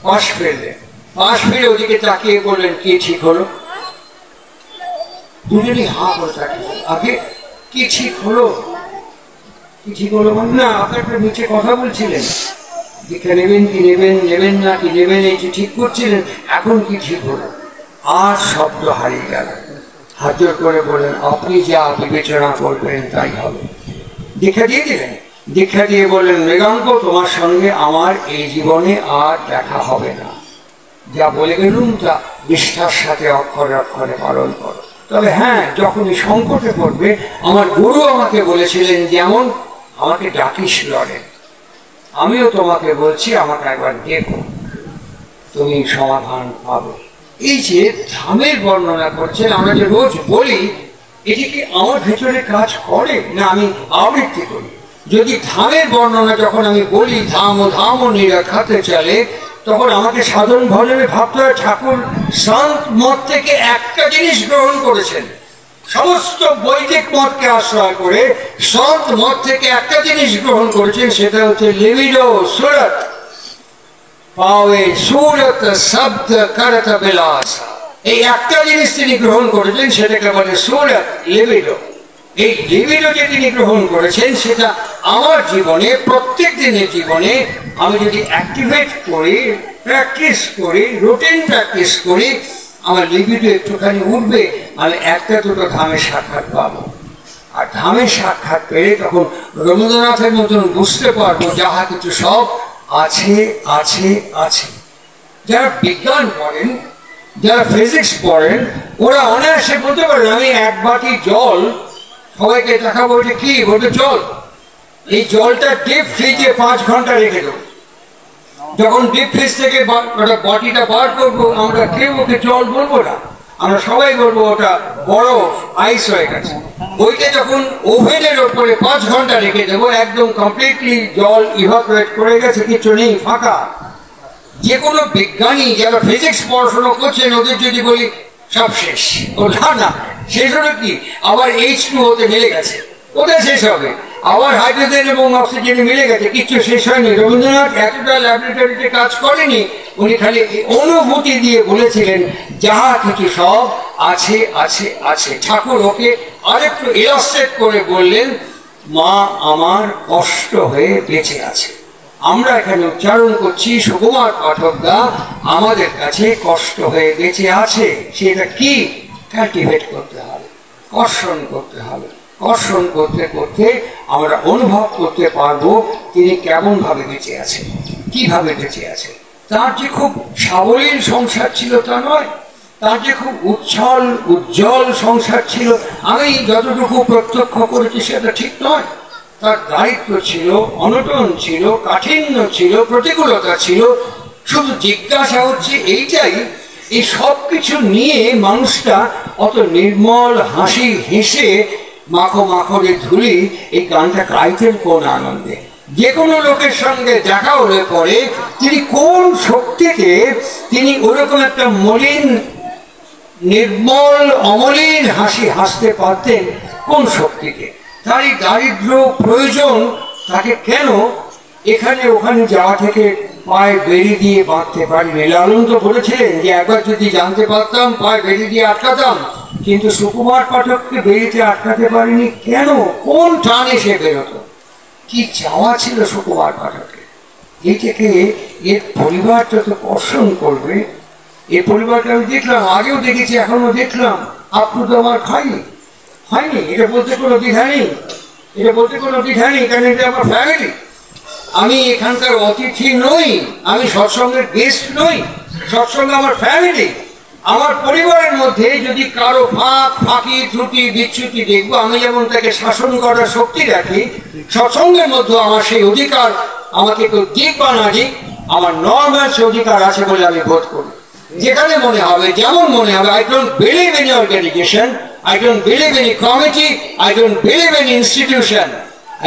পাশ ফেললেন। পাশ ফিরে ওদিকে তাকিয়ে বললেন কি ঠিক হলো? দুজনই হাঁ করে তাকিয়ে, আগে কি ঠিক হলো? কি ঠিক হলো মানে না আপনার নিচে কথা বলছিলেন, দীক্ষা নেবেন কি নেবেন, নেবেন না কি নেবেন, এই যে ঠিক করছিলেন, এখন কি ঠিক হলো? আর শব্দ হারিয়ে গেল। হাত জোর করে বললেন আপনি যা বিবেচনা করবেন তাই হবে। দীক্ষা দিয়ে দিলেন। দীক্ষা দিয়ে বললেন মৃগাঙ্ক তোমার সঙ্গে আমার এই জীবনে আর দেখা হবে না, যা বলে গেলুম তা নিষ্ঠার সাথে অক্ষরে অক্ষরে পালন করো। তবে হ্যাঁ, যখনই সংকটে পড়বে, আমার গুরু আমাকে বলেছিলেন যেমন আমাকে ডাকিস লড়ে, আমিও তোমাকে বলছি আমাকে একবার দেখো, তুমি সমাধান পাবে। এই যে ধামের বর্ণনা করছেন, আমরা যে রোজ বলি এটি কি আমার ভেতরে কাজ করে না আমি আবৃত্তি করি? যদি ধামের বর্ণনা যখন আমি বলি ধাম ও ধাম ও নিরাখাতে চলে, তখন আমাকে সাধারণ ভজনে ভাবতে হয় ঠাকুর সন্ত মত থেকে একটা জিনিস গ্রহণ করেছেন। সমস্ত বৈদিক মতকে আশ্রয় করে সন্ত মত থেকে একটা জিনিস গ্রহণ করেছেন, সেটা হচ্ছে লিবিডো, সুরত। পাওয়ে সুরত শব্দ করত বিলাস, এই একটা জিনিস তিনি গ্রহণ করেছেন, সেটাকে বলে সুরত, লিবিডো। এই লিবিডো যে তিনি গ্রহণ করেছেন সেটা আমার জীবনে, প্রত্যেক দিনের জীবনে আমি যদি অ্যাক্টিভেট করি, প্র্যাকটিস করি, রুটিন প্র্যাকটিস করি, আমার লিবিডো একটুখানি উঠবে, আমি একটা দুটো ধামের সাক্ষাৎ পাবো। আর ধামের সাক্ষাৎ পেলে তখন রবীন্দ্রনাথের মতন বুঝতে পারবো যাহা কিছু সব আছে আছে আছে। যারা বিজ্ঞান পড়েন, যারা ফিজিক্স পড়েন, ওরা অনায়াসে বলতে পারেন আমি এক বাটি জল সবাইকে দেখাবো, এটা কি বলতে জল, এই জলটা ডিপ ফ্রিজে 5 ঘন্টা রেখে দেবো। যখন ডিপ ফ্রিজ থেকে বাটিটা বার করবো আমরা কেউ ওকে জল বলবো না, আমরা সবাই বলবো ওটা বরফ, আইস হয়ে গেছে। ওইটা যখন ওভেনের ওপরে 5 ঘন্টা রেখে দেবো, একদম কমপ্লিটলি জল ইভাপোরেট করে গেছে, কিছু নেই, ফাঁকা। যে কোনো বিজ্ঞানী যারা ফিজিক্স পড়াশোনা করছেন ওদের যদি বলি সব শেষ, ও না, শেষ হলো কি, আবার H2O-তে মিলে গেছে, ওটা শেষ হবে। আবার হাইড্রোজেন এবং অক্সিজেনে মিলে গেছে, কিছু শেষ হয়নি। রবীন্দ্রনাথ এতটা ল্যাবরেটরিতে কাজ করেনি, উনি খালি অনুভূতি দিয়ে বলেছিলেন যাহা কিছু সব আছে আছে আছে। ঠাকুর ওকে আরেকটু ইলাস্ট্রেট করে বললেন, মা আমার কষ্ট হয়ে বেঁচে আছে। আমরা এখানে উচ্চারণ করছি সুকুমার পাঠকদা আমাদের কাছে কষ্ট হয়ে বেঁচে আছে। সেটা কি? কাল্টিভেট করতে হবে, কর্ষণ করতে হবে। কর্ষণ করতে করতে আমরা অনুভব করতে পারবো তিনি কেমন ভাবে বেঁচে আছেন, কিভাবে বেঁচে আছেন। তার যে খুব সাবলীল সংসার ছিল তা নয়, তার যে খুব উজ্জ্বল সংসার ছিল আমি যতটুকু প্রত্যক্ষ করেছি সেটা ঠিক নয়। তার দায়িত্ব ছিল, অনটন ছিল, কাঠিন্য ছিল, প্রতিকূলতা ছিল। শুধু জিজ্ঞাসা হচ্ছে এইটাই, এই সব কিছু নিয়ে মানুষটা অত নির্মল হাসি হেসে মাখো মাখরে ধুলি এই গানটা গাইতেন কোন আনন্দে। যে কোনো লোকের সঙ্গে দেখা হলে পরে তিনি কোন শক্তিতে তিনি ওরকম একটা মলিন নির্মল অমলিন হাসি হাসতে পারতেন, কোন শক্তিতে? তার এই দারিদ্র প্রয়োজন তাকে কেন এখানে ওখানে যাওয়া থেকে পায়ে বেড়ি দিয়ে বাঁধতে পারিনি। লালন তো বলেছিলেন যে একবার যদি জানতে পারতাম পায়ে বেড়ি দিয়ে আটকাতাম, কিন্তু সুকুমার পাঠককে বেড়িতে আটকাতে পারিনি কেন? কোন টানে সে বেরোতো? কি চাওয়া ছিল সুকুমার পাঠকের? এইটাকে এর পরিবার যত কর্ষণ করবে, এই পরিবারটা আমি দেখলাম, আগেও দেখেছি, এখনো দেখলাম, আপনি তো আমার হয়নি, এটা বলতে কোনো দ্বিধা নেই, এটা বলতে কোনো দ্বিধা নেই, কারণ এটা আমার ফ্যামিলি। আমি এখানকার অতিথি নই, আমি সৎসঙ্গের গেস্ট নই, সৎসঙ্গ আমার ফ্যামিলি। আমার পরিবারের মধ্যে যদি কারো ফাঁকি ত্রুটি বিচ্যুতি দেখবো, আমি যেমন তাকে শাসন করার শক্তি রাখি, সৎসঙ্গের মধ্যে আমার সেই অধিকার, আমাকে কেউ দিক বা না দিক, আমার নর্মাল সে অধিকার আছে বলে আমি বোধ করি। যেখানে মনে হবে, যেমন মনে হবে, I don't believe in organization, I don't believe in a committee, I don't believe in institution,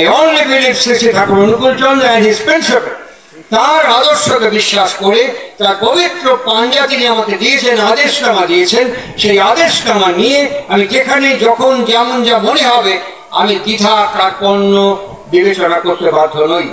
I only believe Shri Shri Thakur Anukul Chandra and his principle। তার আদর্শকে বিশ্বাস করে, তার পবিত্র পাঞ্জা তিনি আমাকে দিয়েছেন, আদেশনামা দিয়েছেন, সেই আদেশনামা নিয়ে আমি যেখানে যখন যেমন যা মনে হবে আমি দ্বিধা কার্পণ্য বিবেচনা করতে বাধ্য নই।